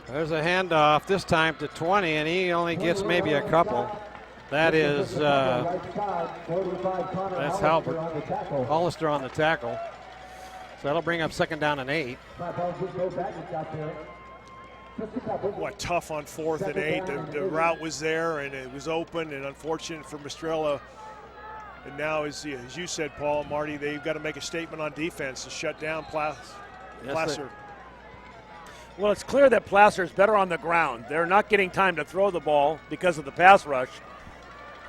There's a handoff, this time to 20, and he only gets maybe a couple. That is, that's Halbert. Hollister on the tackle. So that'll bring up 2nd down and 8. What, tough on 4th and 8. The route was there, and it was open, and unfortunate for Mistrella. And now, as you said, Paul, Marty, they've got to make a statement on defense to shut down Placer. Well, it's clear that Placer is better on the ground. They're not getting time to throw the ball because of the pass rush.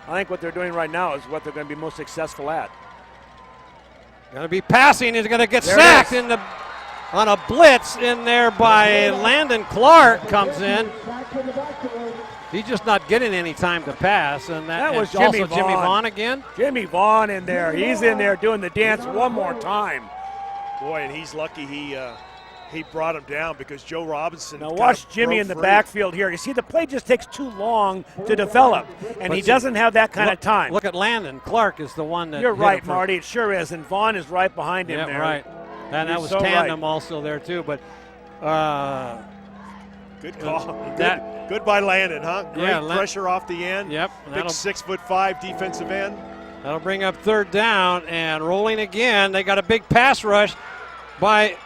I think what they're doing right now is what they're going to be most successful at. Going to be passing. He's going to get sacked on a blitz in there by Landon Clark Comes in. He's just not getting any time to pass. And that was Jimmy also Jimmy Vaughn again. Jimmy Vaughn in there. He's in there doing the dance one more time. Boy, and he's lucky he brought him down because Joe Robinson. Now watch Jimmy in the backfield here. You see, the play just takes too long to develop, and he doesn't have that kind of time. Look at Landon. Clark is the one that. You're right, Marty. It sure is, and Vaughn is right behind him there. Right. And that was so tandem also there too, but. Good call. Good by Landon, huh? Great pressure off the end. Yep. Big 6'5" defensive end. That'll bring up 3rd down and rolling again. They got a big pass rush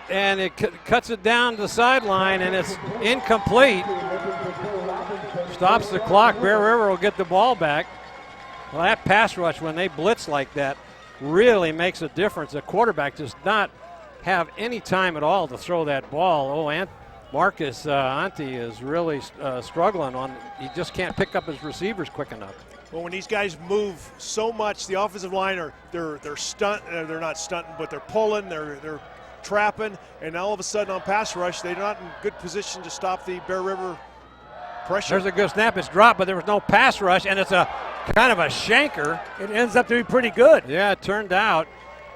and it cuts it down the sideline, and it's incomplete. Stops the clock. Bear River will get the ball back. Well, that pass rush, when they blitz like that, really makes a difference. The quarterback does not have any time at all to throw that ball. Oh, and Marcus Ante is really struggling he just can't pick up his receivers quick enough. Well, when these guys move so much, the offensive line they're not stunting, but they're pulling, they're trapping, and all of a sudden on pass rush, they're not in good position to stop the Bear River pressure. There's a good snap. It's dropped, but there was no pass rush, and it's a kind of a shanker. It ends up to be pretty good. Yeah, it turned out.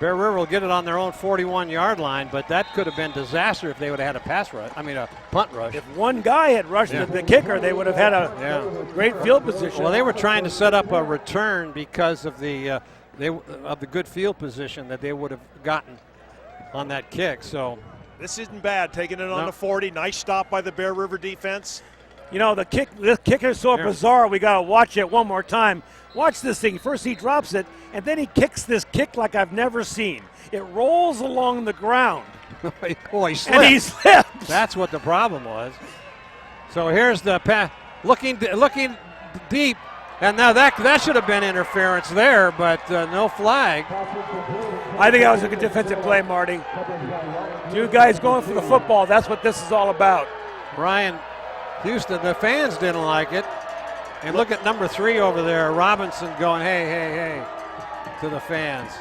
Bear River will get it on their own 41-yard line, but that could have been disaster if they would have had a punt rush. If one guy had rushed the kicker, they would have had a great field position. Well, they were trying to set up a return because of the good field position that they would have gotten on that kick. So this isn't bad, taking it on the 40. Nice stop by the Bear River defense. You know, this kick is so bizarre, we got to watch it one more time. Watch this thing. First he drops it, and then he kicks this kick like I've never seen. It rolls along the ground. Boy, he slipped. And he slips. That's what the problem was. So here's the pass, looking deep, and now that should have been interference there, but no flag. I think that was a good defensive play, Marty. 2 guys going for the football. That's what this is all about. Brian Houston, the fans didn't like it. And look at number 3 over there, Robinson, going, hey, hey, hey, to the fans.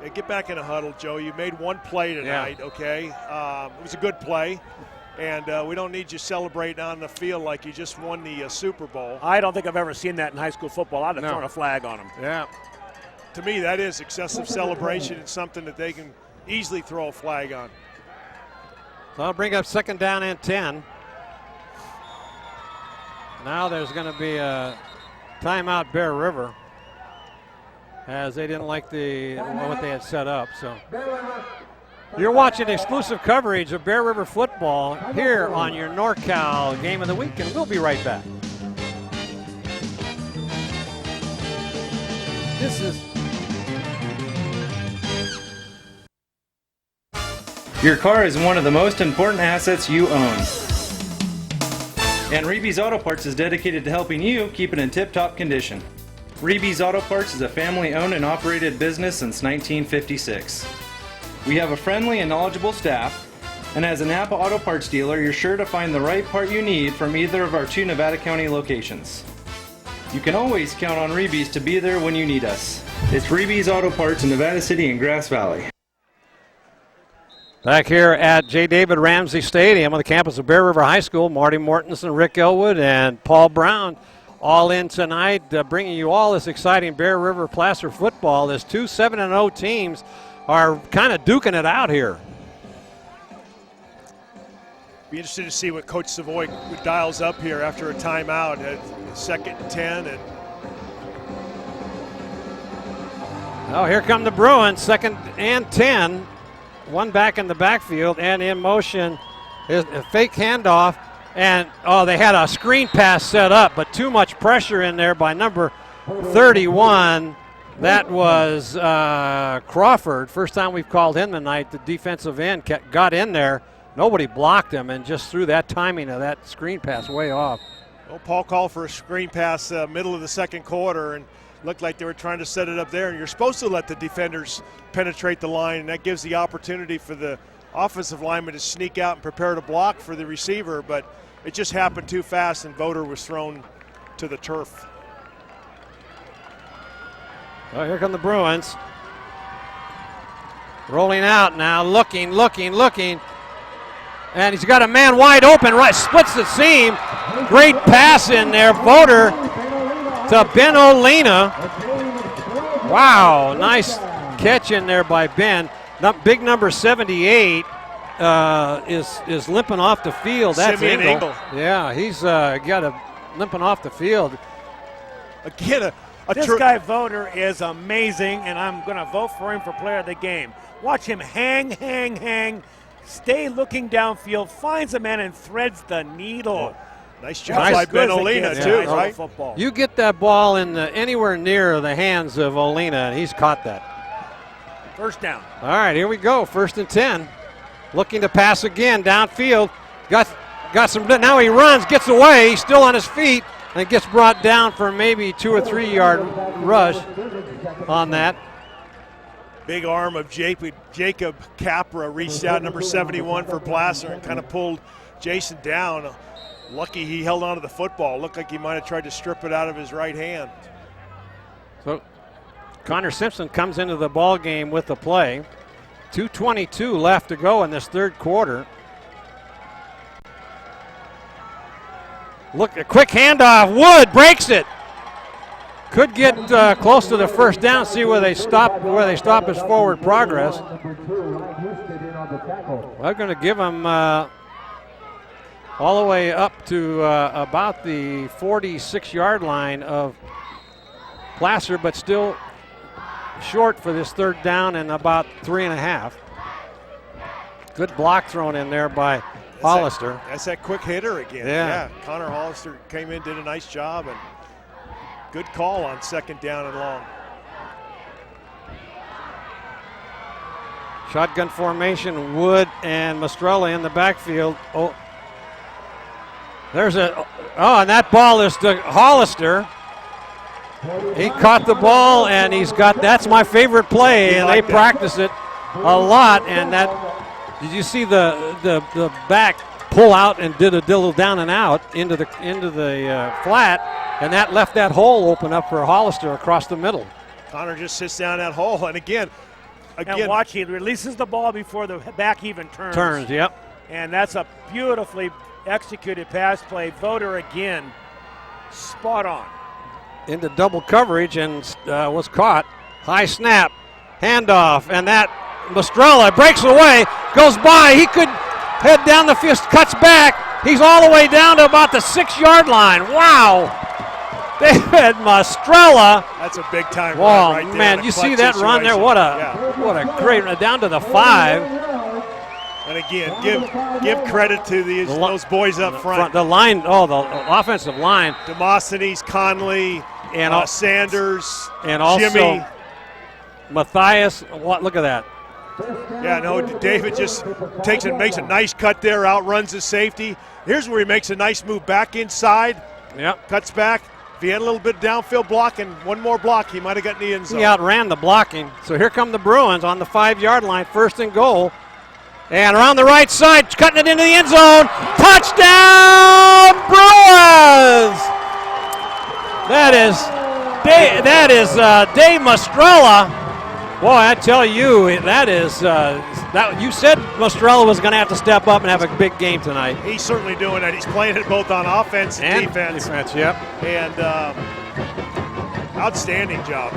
Hey, get back in a huddle, Joe. You made one play tonight, okay? It was a good play. And we don't need you celebrating on the field like you just won the Super Bowl. I don't think I've ever seen that in high school football. I'd have thrown a flag on him. Yeah. to me, that is excessive celebration. It's something that they can easily throw a flag on. So I'll bring up 2nd down and 10. Now there's going to be a timeout Bear River, as they didn't like what they had set up. So you're watching exclusive coverage of Bear River football here on your NorCal Game of the Week, and we'll be right back. This is Your car is one of the most important assets you own. And Reeby's Auto Parts is dedicated to helping you keep it in tip-top condition. Reeby's Auto Parts is a family-owned and operated business since 1956. We have a friendly and knowledgeable staff, and as a Napa Auto Parts dealer, you're sure to find the right part you need from either of our 2 Nevada County locations. You can always count on Reeby's to be there when you need us. It's Reeby's Auto Parts in Nevada City and Grass Valley. back here at J. David Ramsey Stadium on the campus of Bear River High School. Marty Mortensen, Rick Ellwood, and Paul Brown all in tonight, bringing you all this exciting Bear River Placer football. There's 2 7-0 teams are kind of duking it out here. Be interested to see what Coach Savoy dials up here after a timeout at 2nd and 10. And oh, here come the Bruins, 2nd and 10. One back in the backfield, and in motion is a fake handoff. And, they had a screen pass set up, but too much pressure in there by number 31. That was Crawford. First time we've called him tonight. The defensive end got in there. Nobody blocked him and just threw that timing of that screen pass way off. Well, Paul called for a screen pass middle of the 2nd quarter, and looked like they were trying to set it up there. And you're supposed to let the defenders penetrate the line, and that gives the opportunity for the offensive lineman to sneak out and prepare to block for the receiver. But it just happened too fast, and Voter was thrown to the turf. Oh, here come the Bruins. Rolling out now, looking. And he's got a man wide open, right, splits the seam. Great pass in there, Voter to Ben Olina. Wow, nice catch in there by Ben. Big number 78 is limping off the field. That's Engel. Yeah, he's limping off the field. Again, this guy Voter is amazing, and I'm going to vote for him for player of the game. Watch him hang, stay looking downfield, finds a man and threads the needle. Nice job by Ben Olina, too, right? Football. You get that ball in anywhere near the hands of Olina, and he's caught that. First down. All right, here we go. 1st and 10. Looking to pass again downfield. Got some. Now he runs, gets away. He's still on his feet, and gets brought down for maybe 2 or 3 yard rush on that. Big arm of Jacob Capra reached out, number 71 for Placer, and kind of pulled Jason down. Lucky he held on to the football. Looked like he might have tried to strip it out of his right hand. So Connor Simpson comes into the ball game with the play. 2:22 left to go in this 3rd quarter. Look, a quick handoff. Wood breaks it. Could get close to the 1st down. See where they stop his forward progress. We're going to give him all the way up to about the 46-yard line of Placer, but still short for this 3rd down and about 3.5. Good block thrown in there by Hollister. That's that quick hitter again. Yeah. Connor Hollister came in, did a nice job, and good call on 2nd down and long. Shotgun formation, Wood and Mastrella in the backfield. And that ball is to Hollister. He caught the ball, and that's my favorite play, and they practice it a lot. And did you see the back pull out and did a little down and out into the flat, and that left that hole open up for Hollister across the middle. Connor just sits down that hole, and again, watch, he releases the ball before the back even turns. Turns, yep. And that's a beautifully executed pass play. Voter again, spot on. Into double coverage and was caught. High snap, handoff, and that Mastrella breaks away, goes by. He could head down the field, cuts back. He's all the way down to about the 6-yard line. Wow. David Mastrella. That's a big time run right there. Man, you see that run there? What a great run down to the 5. And again, give credit to those boys up front. The line, the offensive line. Demosthenes, Conley, and Sanders, and also Jimmy. Matthias. Look at that. Yeah, no, David just takes and makes a nice cut there, outruns the safety. Here's where he makes a nice move back inside. Yep. Cuts back. If he had a little bit of downfield block and one more block, he might have gotten the end zone. He outran the blocking. So here come the Bruins on the 5-yard line, 1st and goal. And around the right side, cutting it into the end zone. Touchdown, Bruins! That is Dave Mastrella. Boy, I tell you, that is that. You said Mastrella was going to have to step up and have a big game tonight. He's certainly doing it. He's playing it both on offense and defense. Yep. And outstanding job.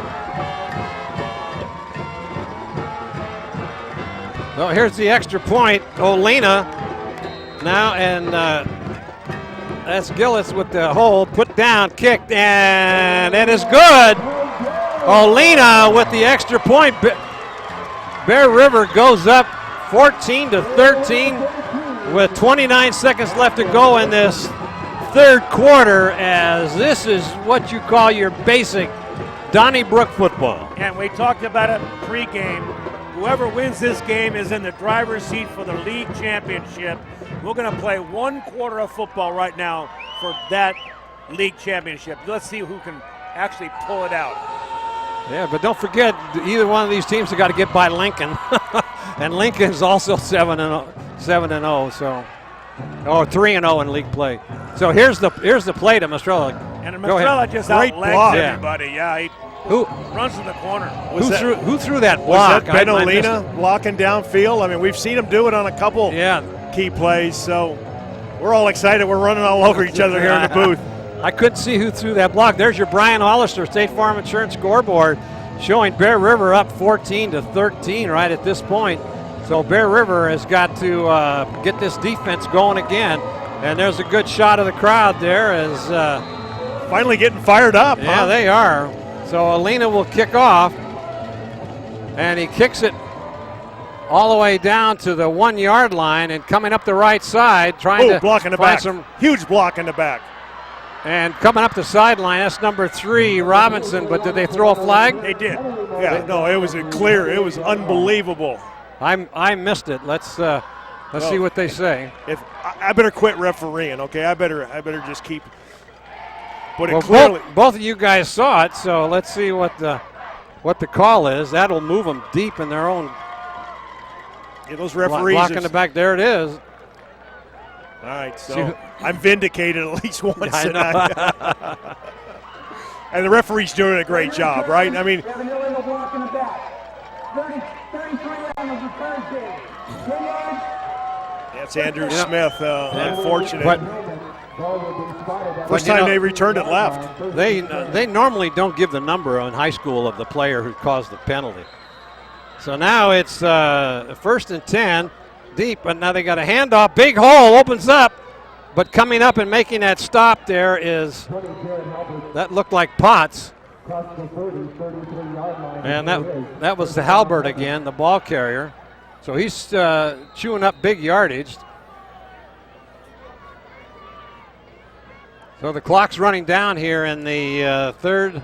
So here's the extra point. Olena now, and that's Gillis with the hold, put down, kicked, and it is good. Olena with the extra point. Bear River goes up 14-13 with 29 seconds left to go in this 3rd quarter, as this is what you call your basic Donnybrook football. And we talked about it pregame. Whoever wins this game is in the driver's seat for the league championship. We're going to play 1 quarter of football right now for that league championship. Let's see who can actually pull it out. Yeah, but don't forget, either one of these teams have got to get by Lincoln. And Lincoln's also 7-0, so, or 3-0 in league play. So here's the play to Mastrella. And Mastrella just outlegs everybody. Yeah, he runs to the corner. Who threw that block? Was that Ben Olena blocking downfield? I mean, we've seen him do it on a couple key plays, so we're all excited. We're running all over each other here in the booth. I couldn't see who threw that block. There's your Brian Hollister State Farm Insurance scoreboard showing Bear River up 14-13 right at this point. So Bear River has got to get this defense going again. And there's a good shot of the crowd there as finally getting fired up. Yeah, they are. So Alina will kick off, and he kicks it all the way down to the 1-yard line and coming up the right side, trying to block in the find back. some huge block in the back. And coming up the sideline, that's number 3, Robinson. But did they throw a flag? They did. Yeah, no, it was clear. It was unbelievable. I missed it. Let's see what they say. I better quit refereeing. Okay, I better just keep. But it clearly. Both of you guys saw it, so let's see what the call is. That'll move them deep in their own. Yeah, those referees block in the back. There it is. All right, so I'm vindicated at least once tonight. And the referee's doing a great job, right? I mean, that's Andrew Smith, unfortunate. First time they returned it left. They normally don't give the number in high school of the player who caused the penalty. So now it's 1st and 10. Deep, but now they got a handoff. Big hole opens up, but coming up and making that stop there is that looked like Potts, and that was the Halbert again, the ball carrier. So he's chewing up big yardage. So the clock's running down here in the third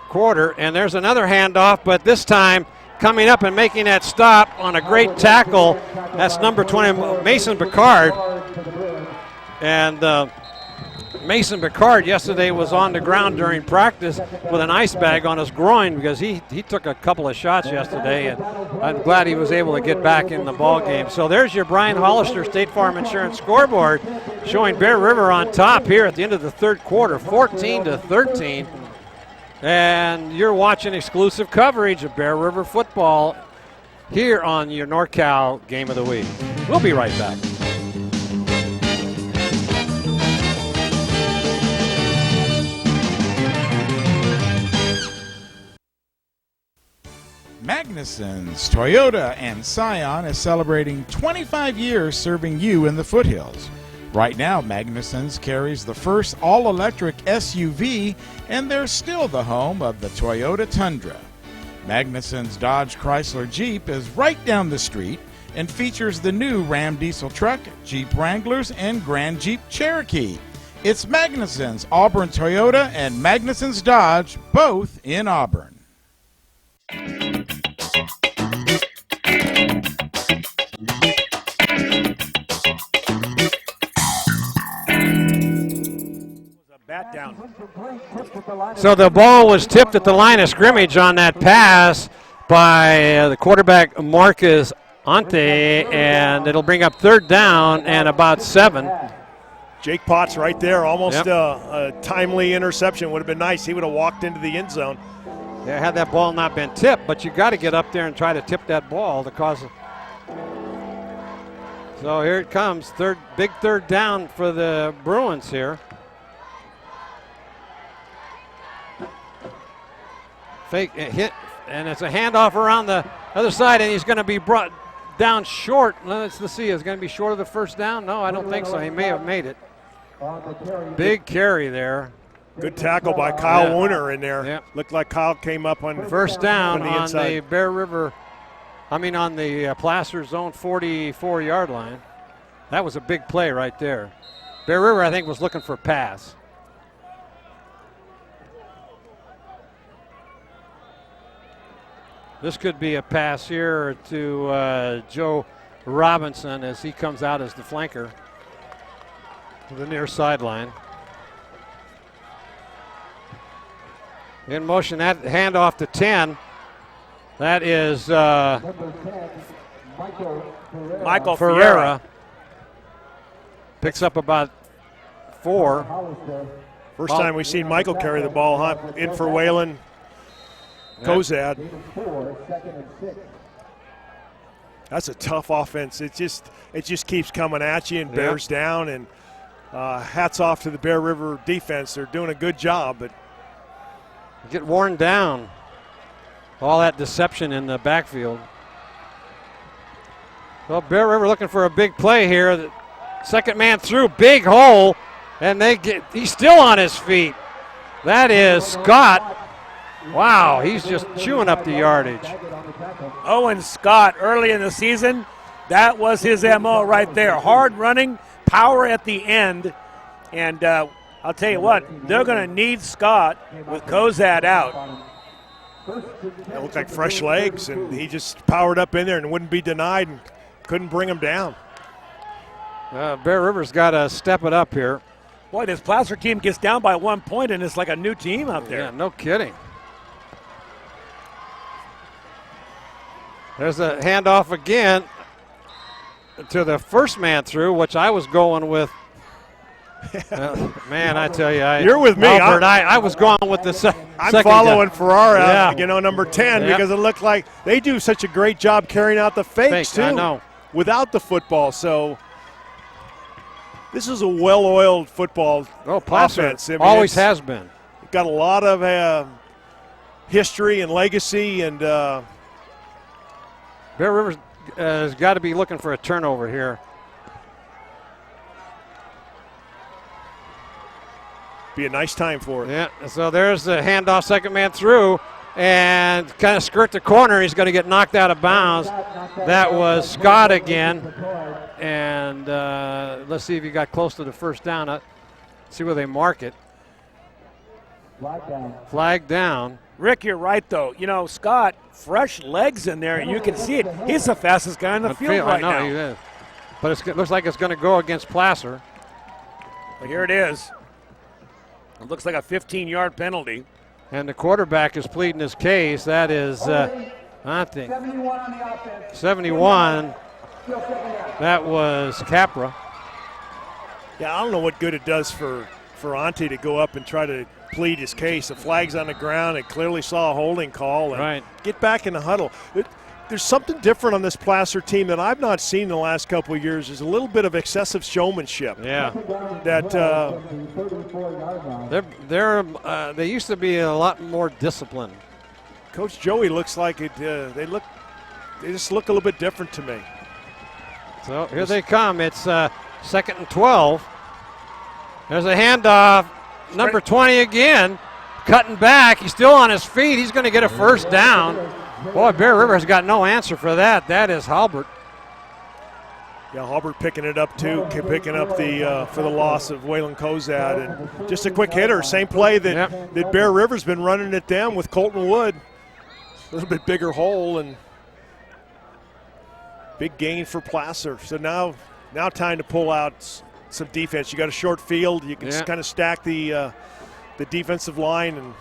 quarter, and there's another handoff, but this time coming up and making that stop on a great tackle. That's number 20, Mason Picard. And Mason Picard yesterday was on the ground during practice with an ice bag on his groin because he took a couple of shots yesterday, and I'm glad he was able to get back in the ball game. So there's your Brian Hollister State Farm Insurance scoreboard showing Bear River on top here at the end of the 3rd quarter, 14-13. And you're watching exclusive coverage of Bear River football here on your NorCal Game of the Week. We'll be right back. Magnuson's Toyota and Scion is celebrating 25 years serving you in the foothills. Right now, Magnuson's carries the first all-electric SUV, and they're still the home of the Toyota Tundra. Magnuson's Dodge Chrysler Jeep is right down the street and features the new Ram diesel truck, Jeep Wranglers, and Grand Jeep Cherokee. It's Magnuson's Auburn Toyota and Magnuson's Dodge, both in Auburn. Bat down. So the ball was tipped at the line of scrimmage on that pass by the quarterback Marcus Ante, and it'll bring up 3rd down and about 7. Jake Potts right there, almost a timely interception. Would have been nice. He would have walked into the end zone. Yeah, had that ball not been tipped, but you got to get up there and try to tip that ball to cause it. So here it comes, big 3rd down for the Bruins here. Fake hit, and it's a handoff around the other side, and he's going to be brought down short. Let's see, is it going to be short of the 1st down? No, I don't think so. He may have made it. Big carry there. Good tackle by Kyle Wooner in there. Yep. Looked like Kyle came up on 1st down the on inside. the Bear River, on the Placer zone 44-yard line. That was a big play right there. Bear River, I think, was looking for a pass. This could be a pass here to Joe Robinson as he comes out as the flanker to the near sideline. In motion, that handoff to 10. That is Michael Ferreira. Picks up about 4. First time we've seen Michael carry the ball, huh? In for Waylon Kozad. That's a tough offense. It just keeps coming at you and bears down. And hats off to the Bear River defense. They're doing a good job, but get worn down. All that deception in the backfield. Well, Bear River looking for a big play here. The 2nd man through, big hole, and he's still on his feet. That is Scott. Wow, he's just chewing up the yardage. Owen Scott, early in the season, that was his MO right there. Hard running, power at the end, and I'll tell you what, they're going to need Scott with Kozad out. It looked like fresh legs, and he just powered up in there and wouldn't be denied and couldn't bring him down. Bear River's got to step it up here. Boy, this Placer team gets down by 1 point, and it's like a new team out there. Yeah, no kidding. There's a handoff again to the 1st man through, which I was going with. Man, I tell you, you're with me. Albert, I was going with the second. I'm following guy. Ferrara, number 10, because it looked like they do such a great job carrying out the fakes too, I know, without the football. So this is a well-oiled football offense. I mean, always has been. Got a lot of history and legacy, and Bear River has got to be looking for a turnover here. Be a nice time for it. Yeah, so there's the handoff, 2nd man through, and kind of skirt the corner. He's going to get knocked out of bounds. That was Scott again. And let's see if he got close to the 1st down. See where they mark it. Flag down. Rick, you're right, though. Scott, fresh legs in there, and you can see it. He's the fastest guy on the field right now. He is. But it looks like it's going to go against Placer. But here it is. It looks like a 15-yard penalty. And the quarterback is pleading his case. That is, I think, 71. That was Capra. Yeah, I don't know what good it does for Ante to go up and try to plead his case. The flag's on the ground and clearly saw a holding call. And get back in the huddle. There's something different on this Placer team that I've not seen in the last couple of years. There's a little bit of excessive showmanship. Yeah. That they used to be a lot more disciplined. Coach Joey looks like it. They just look a little bit different to me. So here they come. It's 2nd and 12. There's a handoff. Number 20 again, cutting back. He's still on his feet. He's going to get a first down. Boy, Bear River has got no answer for that. That is Halbert. Yeah, Halbert picking it up too, picking up the for the loss of Waylon Kozad. And just a quick hitter, same play that Bear River's been running at them with Colton Wood. A little bit bigger hole and big gain for Placer. So now time to pull out some defense. You got a short field. You can just kind of stack the defensive line. And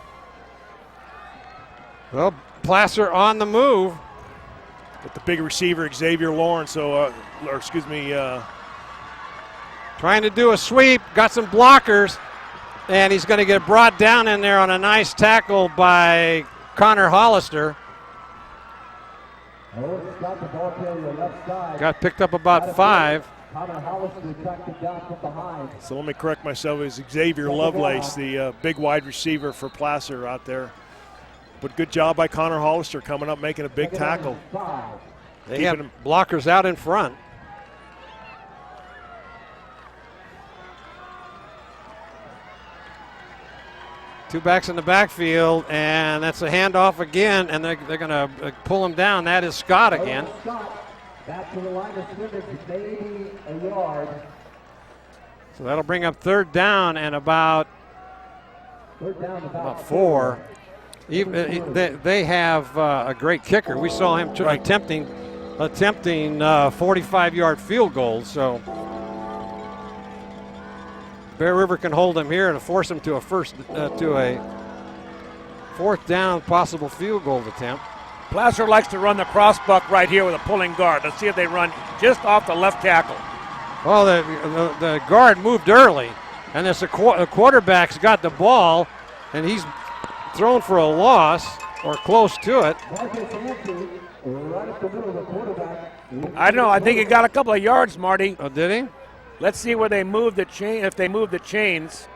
well, Placer on the move. With the big receiver, Xavier Lawrence. Trying to do a sweep. Got some blockers. And he's going to get brought down in there on a nice tackle by Connor Hollister. Got picked up about 5. So let me correct myself. It's Xavier Lovelace, the big wide receiver for Placer out there. But good job by Connor Hollister coming up, making a big tackle. They have blockers out in front. Two backs in the backfield, and that's a handoff again, and they're going to pull him down. That is Scott again. Back to the line of scrimmage, maybe a yard. So that'll bring up 3rd down and about 4. Even they have a great kicker. We saw him attempting 45-yard field goals. So Bear River can hold him here and force him to a 4th down possible field goal attempt. Placer likes to run the crossbuck right here with a pulling guard. Let's see if they run just off the left tackle. Well, the guard moved early, and the quarterback's got the ball, and he's thrown for a loss or close to it. I don't know. I think he got a couple of yards, Marty. Oh, did he? Let's see where they move the chain. If they move the chains.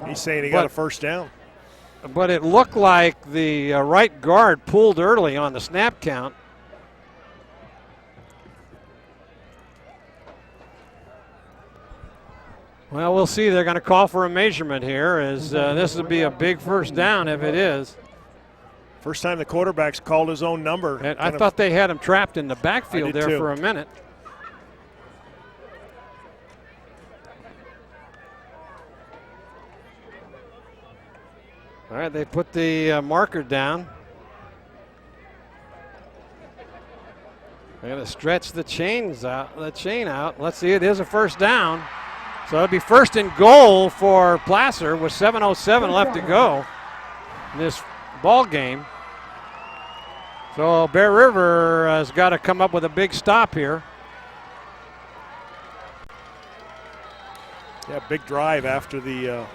He's saying he got a first down. But it looked like the right guard pulled early on the snap count. Well, we'll see. They're going to call for a measurement here, as this would be a big first down if it is. First time the quarterback's called his own number. And I thought they had him trapped in the backfield there for a minute. All right, they put the marker down. They're going to stretch the chain out. Let's see, it is a first down. So it'll be 1st and goal for Placer with 7:07 left to go in this ball game. So Bear River has got to come up with a big stop here. Yeah, big drive after the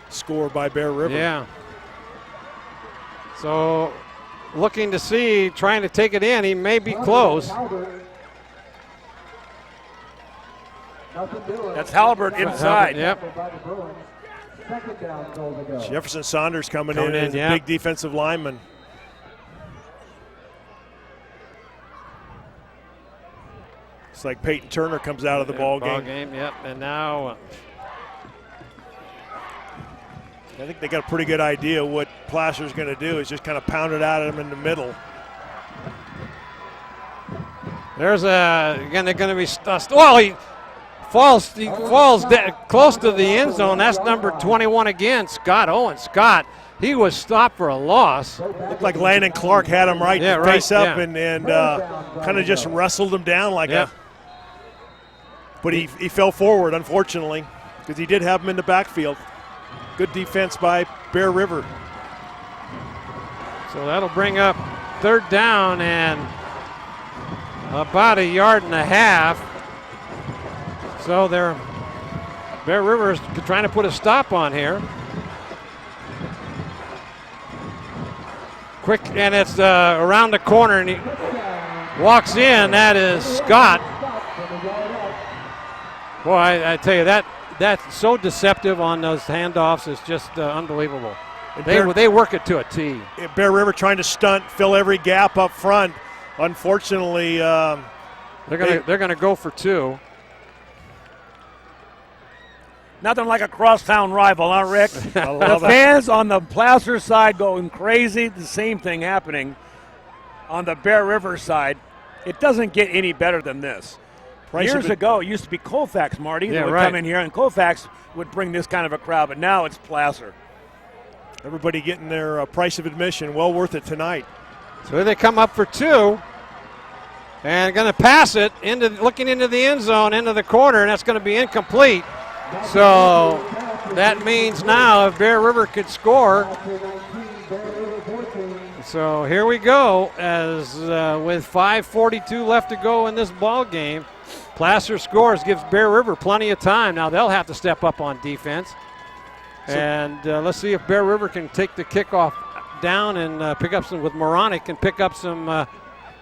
score by Bear River. Yeah. So looking to see, trying to take it in. He may be close. That's Halbert inside. Yep. Jefferson Saunders coming in as a big defensive lineman. It's like Peyton Turner comes out of the ball game. Yep. And now I think they got a pretty good idea what Placer's going to do is just kind of pound it out of him in the middle. There's again, they're going to be he falls close to the end zone. That's number 21 again, Scott Owen. Scott, he was stopped for a loss. Looked like Landon Clark had him face up and kind of just wrestled him down but he fell forward, unfortunately, because he did have him in the backfield. Good defense by Bear River. So that'll bring up 3rd down and about 1.5 yards. So Bear River is trying to put a stop on here. Quick, and it's around the corner, and he walks in. That is Scott. Boy, I tell you, that's so deceptive on those handoffs. It's just unbelievable. They work it to a T. Bear River trying to stunt, fill every gap up front. Unfortunately, they're gonna go for 2. Nothing like a crosstown rival, huh, Rick? The fans on the Placer side going crazy. The same thing happening on the Bear River side. It doesn't get any better than this. Years ago, it used to be Colfax, Marty, that would come in here, and Colfax would bring this kind of a crowd, but now it's Placer. Everybody getting their price of admission. Well worth it tonight. So they come up for 2. And going to pass it, looking into the end zone, into the corner, and that's going to be incomplete. So that means now if Bear River could score. So here we go as with 5:42 left to go in this ball game. Placer scores, gives Bear River plenty of time. Now they'll have to step up on defense. And let's see if Bear River can take the kickoff down and pick up some, with Moronic, and pick up some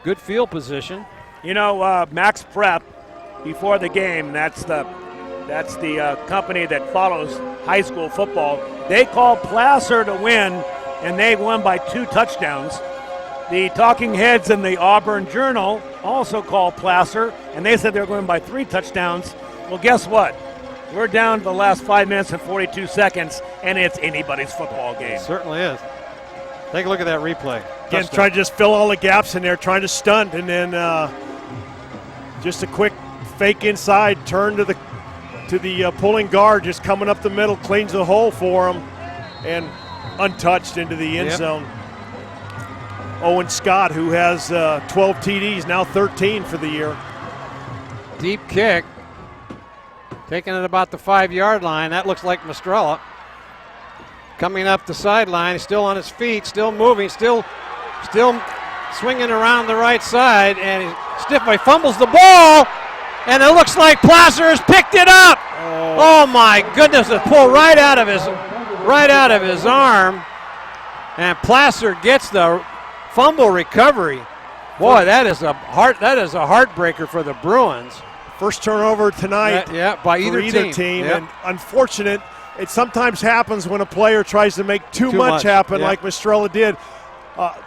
good field position. You know, Max Prep, before the game, that's the company that follows high school football. They called Placer to win, and they won by 2 touchdowns. The Talking Heads in the Auburn Journal also called Placer, and they said they were going by 3 touchdowns. Well, guess what? We're down to the last 5 minutes and 42 seconds, and it's anybody's football game. It certainly is. Take a look at that replay. Again, trying to just fill all the gaps in there, trying to stunt, and then just a quick fake inside, turn to the pulling guard, just coming up the middle, cleans the hole for him, and untouched into the end zone. Owen Scott, who has 12 TDs, now 13 for the year. Deep kick. Taking it about the 5-yard line. That looks like Mastrella. Coming up the sideline, still on his feet, still moving, still swinging around the right side, and he's stiff. He fumbles the ball, and it looks like Placer has picked it up. Oh my goodness! It pulled right out of his arm, and Placer gets the fumble recovery. Boy, that is a heartbreaker for the Bruins. First turnover tonight. By either team. And unfortunate. It sometimes happens when a player tries to make too much happen, like Mastrella did.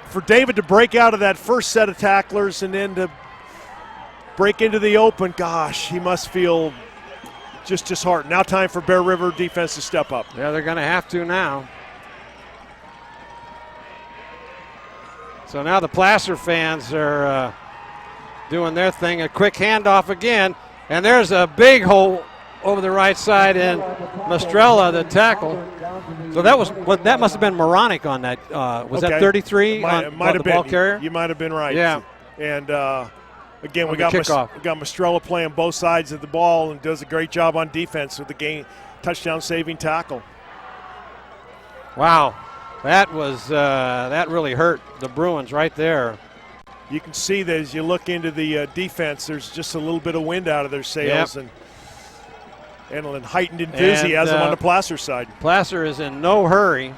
For David to break out of that first set of tacklers and then to break into the open, gosh, he must feel just disheartened. Now time for Bear River defense to step up. Yeah, they're going to have to now. So now the Placer fans are doing their thing. A quick handoff again, and there's a big hole over the right side, and Mastrella, the tackle. So that must have been Moronic on that. Was that 33 might on have the been. ball carrier? You might have been right. Yeah. And again, we on got Mastrella playing both sides of the ball and does a great job on defense with the game touchdown saving tackle. Wow, that was that really hurt the Bruins right there. You can see that as you look into the defense, there's just a little bit of wind out of their sails and heightened enthusiasm on the Placer side. Placer is in no hurry.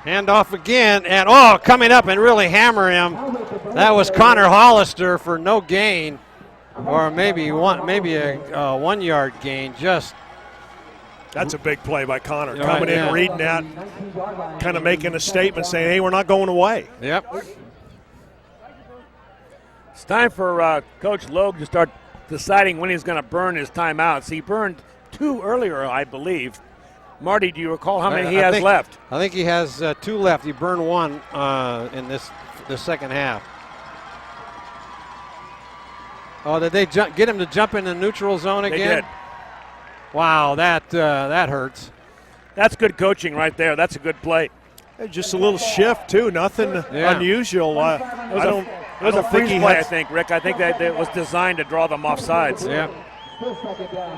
Handoff again, and coming up and really hammer him. That was Connor Hollister for no gain, or maybe a 1-yard gain. That's a big play by Connor. Coming in, reading that, kind of making a statement saying, hey, we're not going away. Yep. It's time for Coach Logue to start deciding when he's going to burn his timeouts. He burned 2 earlier, I believe. Marty, do you recall how many he has left? I think he has 2 left. He burned 1 in the second half. Oh, did they get him to jump in the neutral zone again? They did. Wow, that hurts. That's good coaching right there. That's a good play. Just a little shift, too. Nothing unusual. It was a freeze play, I think, Rick. I think that it was designed to draw them off sides. Yeah.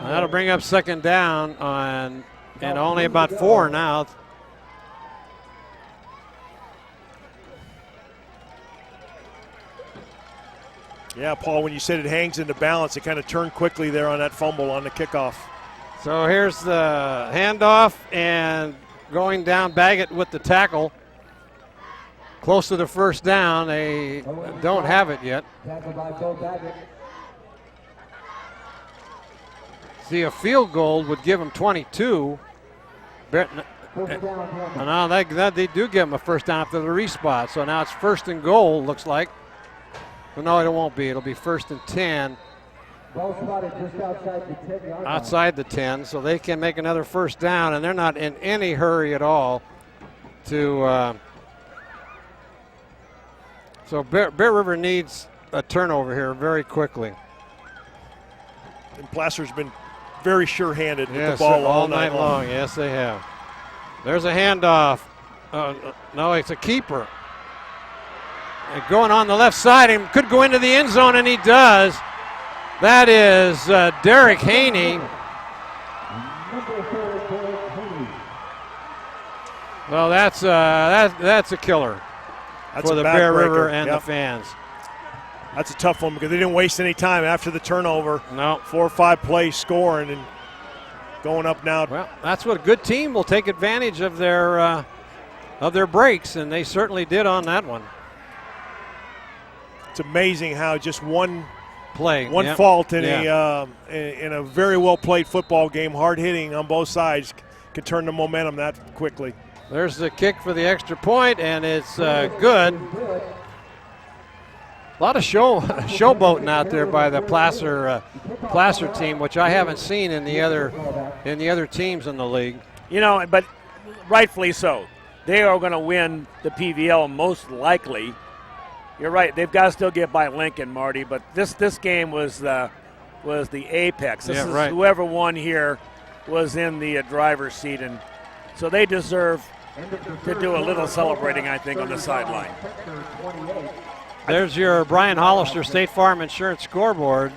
That'll bring up second down and only about 4 now. Yeah, Paul, when you said it hangs into balance, it kind of turned quickly there on that fumble on the kickoff. So here's the handoff, and going down Baggett with the tackle. Close to the first down. They don't have it yet. See, a field goal would give them 22. Now they do give them a first down after the respot. So now it's 1st and goal, looks like. Well, no, it won't be. It'll be 1st and 10. Ball spotted just outside the 10-yard line. Outside the 10, so they can make another first down, and they're not in any hurry at all to. So Bear River needs a turnover here very quickly. And Placer's been very sure-handed with Yes, the ball all night long. Yes, they have. There's a handoff. No, it's a keeper. And going on the left side, and could go into the end zone, and he does. That is Derek Haney. Well, that's a killer for the Bear River and the fans. That's a tough one because they didn't waste any time after the turnover. No. 4 or 5 plays scoring and going up now. Well, that's what a good team will take advantage of their breaks, and they certainly did on that one. It's amazing how just one play, fault in a very well played football game, hard hitting on both sides, can turn the momentum that quickly. There's the kick for the extra point, and it's good. A lot of showboating out there by the Placer team, which I haven't seen in the other teams in the league. You know, but rightfully so. They are going to win the PVL most likely. You're right. They've got to still get by Lincoln, Marty. But this game was the apex. This is right. Whoever won here was in the driver's seat, and so they deserve to do a little celebrating, I think, on the sideline. There's your Brian Hollister State Farm Insurance scoreboard.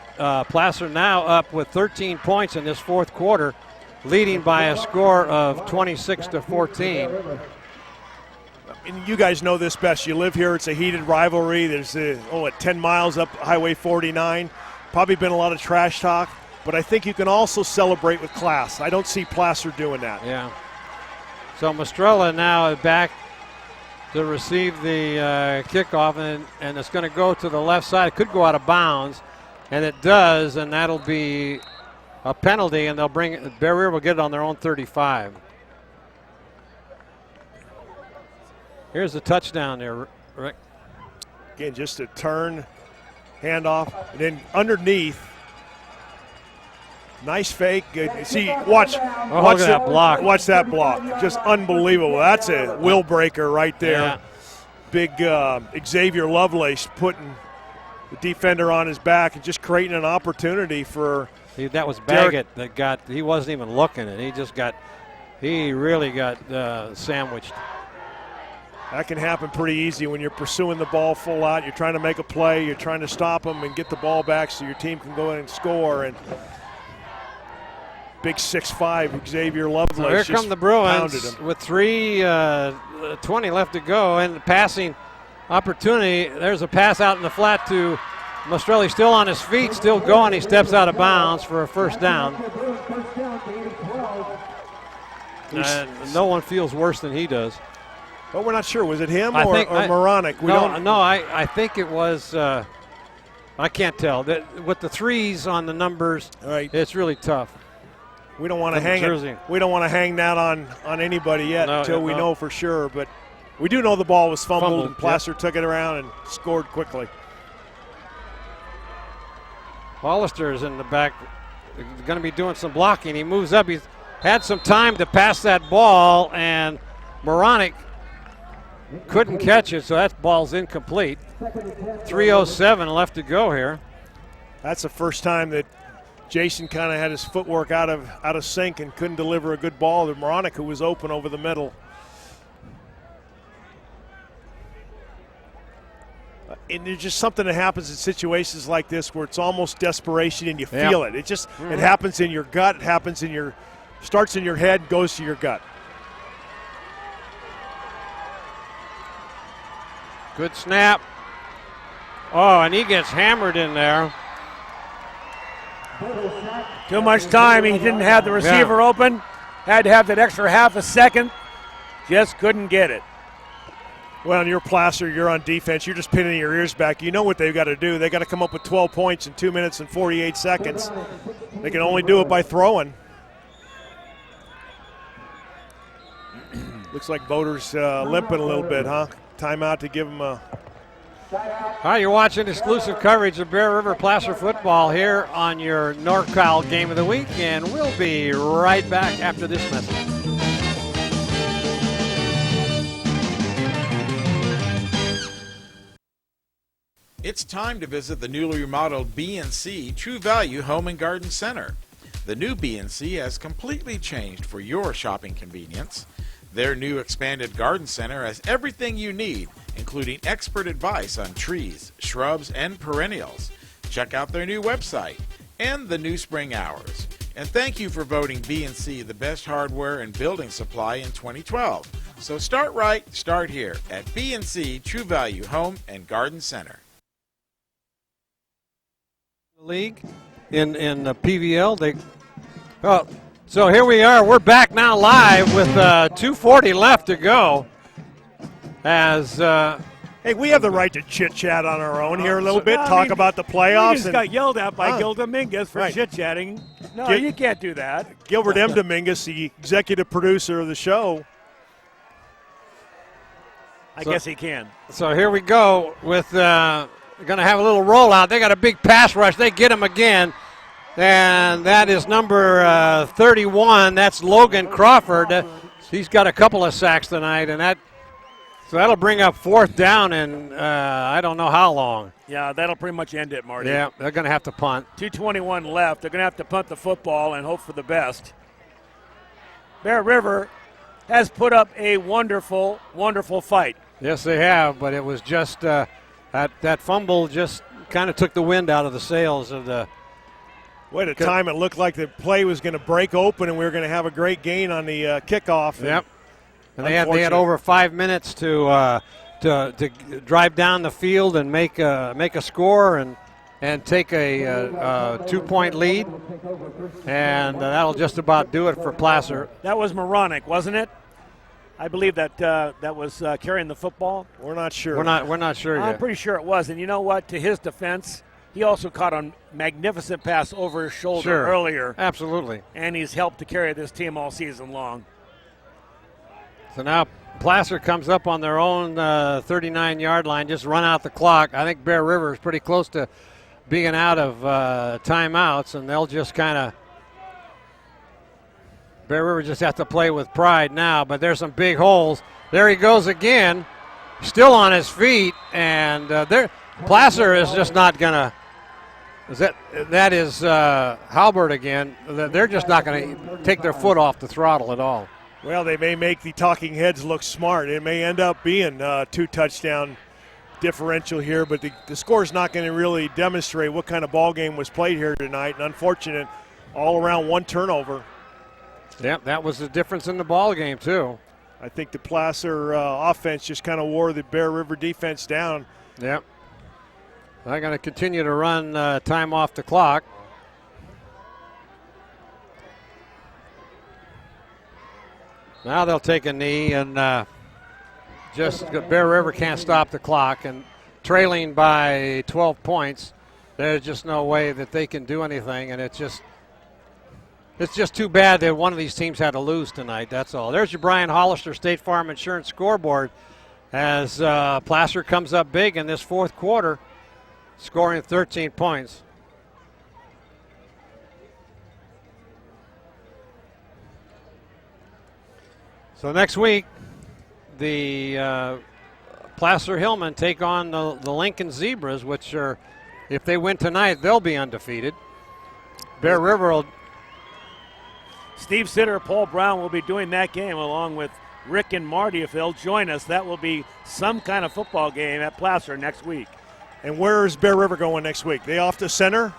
Placer now up with 13 points in this fourth quarter, leading by a score of 26-14. And you guys know this best. You live here. It's a heated rivalry. There's 10 miles up Highway 49. Probably been a lot of trash talk, but I think you can also celebrate with class. I don't see Placer doing that. Yeah. So Mastrella now back to receive the kickoff, and it's going to go to the left side. It could go out of bounds, and it does, and that'll be a penalty, and they'll bring it. Bear River will get it on their own 35. Here's the touchdown there, Rick. Again, just a turn, handoff, and then underneath. Nice fake. Good. See, watch that block. Watch that block. Just unbelievable. That's a will breaker right there. Yeah. Big Xavier Lovelace putting the defender on his back and just creating an opportunity for. That was Baggett that got. He wasn't even looking, and he really got sandwiched. That can happen pretty easy when you're pursuing the ball full out. You're trying to make a play. You're trying to stop them and get the ball back so your team can go in and score. And big 6'5" Xavier Lovelace. So here come the Bruins with 3:20 left to go, and the passing opportunity. There's a pass out in the flat to Mastrelli, still on his feet, still going. He steps out of bounds for a first down. And no one feels worse than he does. But we're not sure. Was it him or Moronic? I think it was. I can't tell. With the threes on the numbers, it's really tough. We don't want to hang it. We don't want to hang that on anybody yet until we know for sure. But we do know the ball was fumbled and Placer took it around and scored quickly. Hollister is in the back, going to be doing some blocking. He moves up. He's had some time to pass that ball, and Moronic couldn't catch it, so that ball's incomplete. 3:07 left to go here. That's the first time that Jason kind of had his footwork out of sync and couldn't deliver a good ball to Moronic, who was open over the middle. And there's just something that happens in situations like this where it's almost desperation and you feel it. It just it happens in your gut. It starts in your head, goes to your gut. Good snap. Oh, and he gets hammered in there. Too much time. He didn't have the receiver open. Had to have that extra half a second. Just couldn't get it. Well, and you're Placer, you're on defense. You're just pinning your ears back. You know what they've got to do. They got to come up with 12 points in 2 minutes and 48 seconds. They can only do it by throwing. Looks like Boder's limping a little bit, huh? Timeout to give him a. All right, you're watching exclusive coverage of Bear River Placer football here on your NorCal Game of the Week, and we'll be right back after this message. It's time to visit the newly remodeled B&C True Value Home and Garden Center. The new B&C has completely changed for your shopping convenience. Their new expanded garden center has everything you need, including expert advice on trees, shrubs, and perennials. Check out their new website and the new spring hours. And thank you for voting B&C the best hardware and building supply in 2012. So start right, start here at B&C True Value Home and Garden Center. League in the PVL. So here we are. We're back now live with 2:40 left to go. As hey, we have the right to chit-chat on our own here a little bit, talk about the playoffs. We just got yelled at by Gil Dominguez for chit-chatting. No, you can't do that. Gilbert M. Dominguez, the executive producer of the show. I guess he can. So here we go with going to have a little rollout. They got a big pass rush. They get him again. And that is number 31. That's Logan Crawford. He's got a couple of sacks tonight, and so that'll bring up 4th down in I don't know how long. Yeah, that'll pretty much end it, Marty. Yeah, they're going to have to punt. 2:21 left. They're going to have to punt the football and hope for the best. Bear River has put up a wonderful, wonderful fight. Yes, they have, but it was just that fumble just kind of took the wind out of the sails of the. At a time it looked like the play was going to break open and we were going to have a great gain on the kickoff. Yep. And they had over 5 minutes to drive down the field and make a score and take a 2-point lead, and that'll just about do it for Placer. That was Moronic, wasn't it? I believe that was carrying the football. We're not sure. We're not sure yet. I'm pretty sure it was. And you know what? To his defense, he also caught a magnificent pass over his shoulder earlier. Absolutely. And he's helped to carry this team all season long. So now Placer comes up on their own 39-yard line, just run out the clock. I think Bear River is pretty close to being out of timeouts, and they'll just kind of Bear River just have to play with pride now, but there's some big holes. There he goes again, still on his feet, and Placer is just not going to. That is Halbert again. They're just not going to take their foot off the throttle at all. Well, they may make the talking heads look smart. It may end up being 2-touchdown differential here, but the score's not going to really demonstrate what kind of ball game was played here tonight. And unfortunate, all around one turnover. Yep, that was the difference in the ball game too. I think the Placer offense just kind of wore the Bear River defense down. Yep. They're going to continue to run time off the clock. Now they'll take a knee, and just Bear River can't stop the clock, and trailing by 12 points, there's just no way that they can do anything, and it's just too bad that one of these teams had to lose tonight. That's all. There's your Brian Hollister State Farm Insurance scoreboard as Placer comes up big in this fourth quarter, scoring 13 points. So next week, the Placer Hillmen take on the Lincoln Zebras, which are, if they win tonight, they'll be undefeated. Bear River will. Steve Sitter, Paul Brown will be doing that game along with Rick and Marty. If they'll join us, that will be some kind of football game at Placer next week. And where is Bear River going next week? They off to center?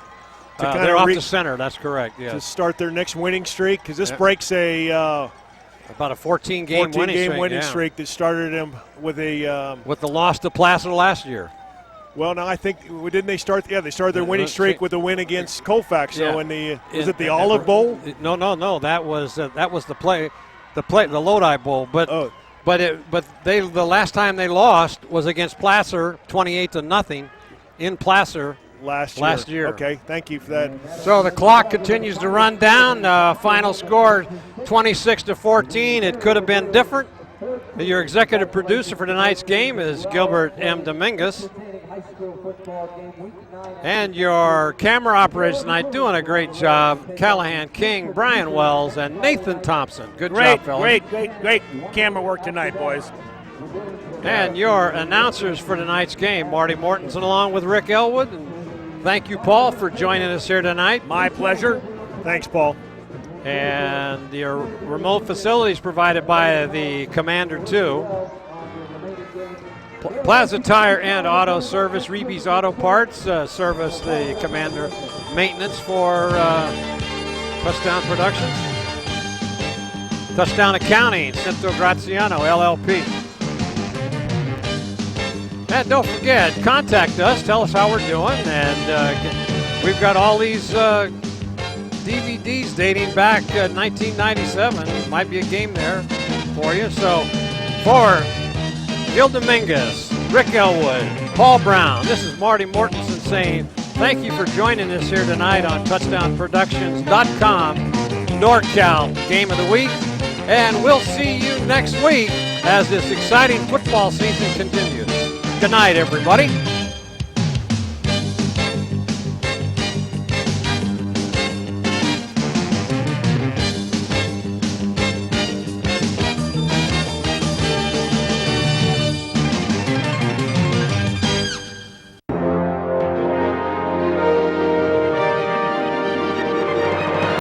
They're off to center, that's correct, yes. To start their next winning streak? Because this breaks about a 14-game winning streak that started them with with the loss to Placer last year. Well, now I think didn't they start? Yeah, they started their winning streak with a win against Colfax. So in the was it the Olive Bowl? No. That was the Lodi Bowl. But the last time they lost was against Placer, 28-0 in Placer last year. Okay, thank you for that. So the clock continues to run down. Final score 26-14. It could have been different. Your executive producer for tonight's game is Gilbert M. Dominguez. And your camera operators tonight doing a great job. Callahan King, Brian Wells, and Nathan Thompson. Good job, fellas. Great camera work tonight, boys. And your announcers for tonight's game, Marty Mortensen along with Rick Ellwood. And thank you, Paul, for joining us here tonight. My pleasure. Thanks, Paul. And your remote facilities provided by the Commander 2. Plaza Tire and Auto Service, Reeby's Auto Parts, service the Commander maintenance for Touchdown Productions. Touchdown Accounting, Cinto Graziano, LLP. And don't forget, contact us, tell us how we're doing, and we've got all these DVDs dating back 1997. Might be a game there for you. So for Gil Dominguez, Rick Ellwood, Paul Brown, this is Marty Mortensen saying thank you for joining us here tonight on TouchdownProductions.com, NorCal Game of the Week. And we'll see you next week as this exciting football season continues. Good night, everybody.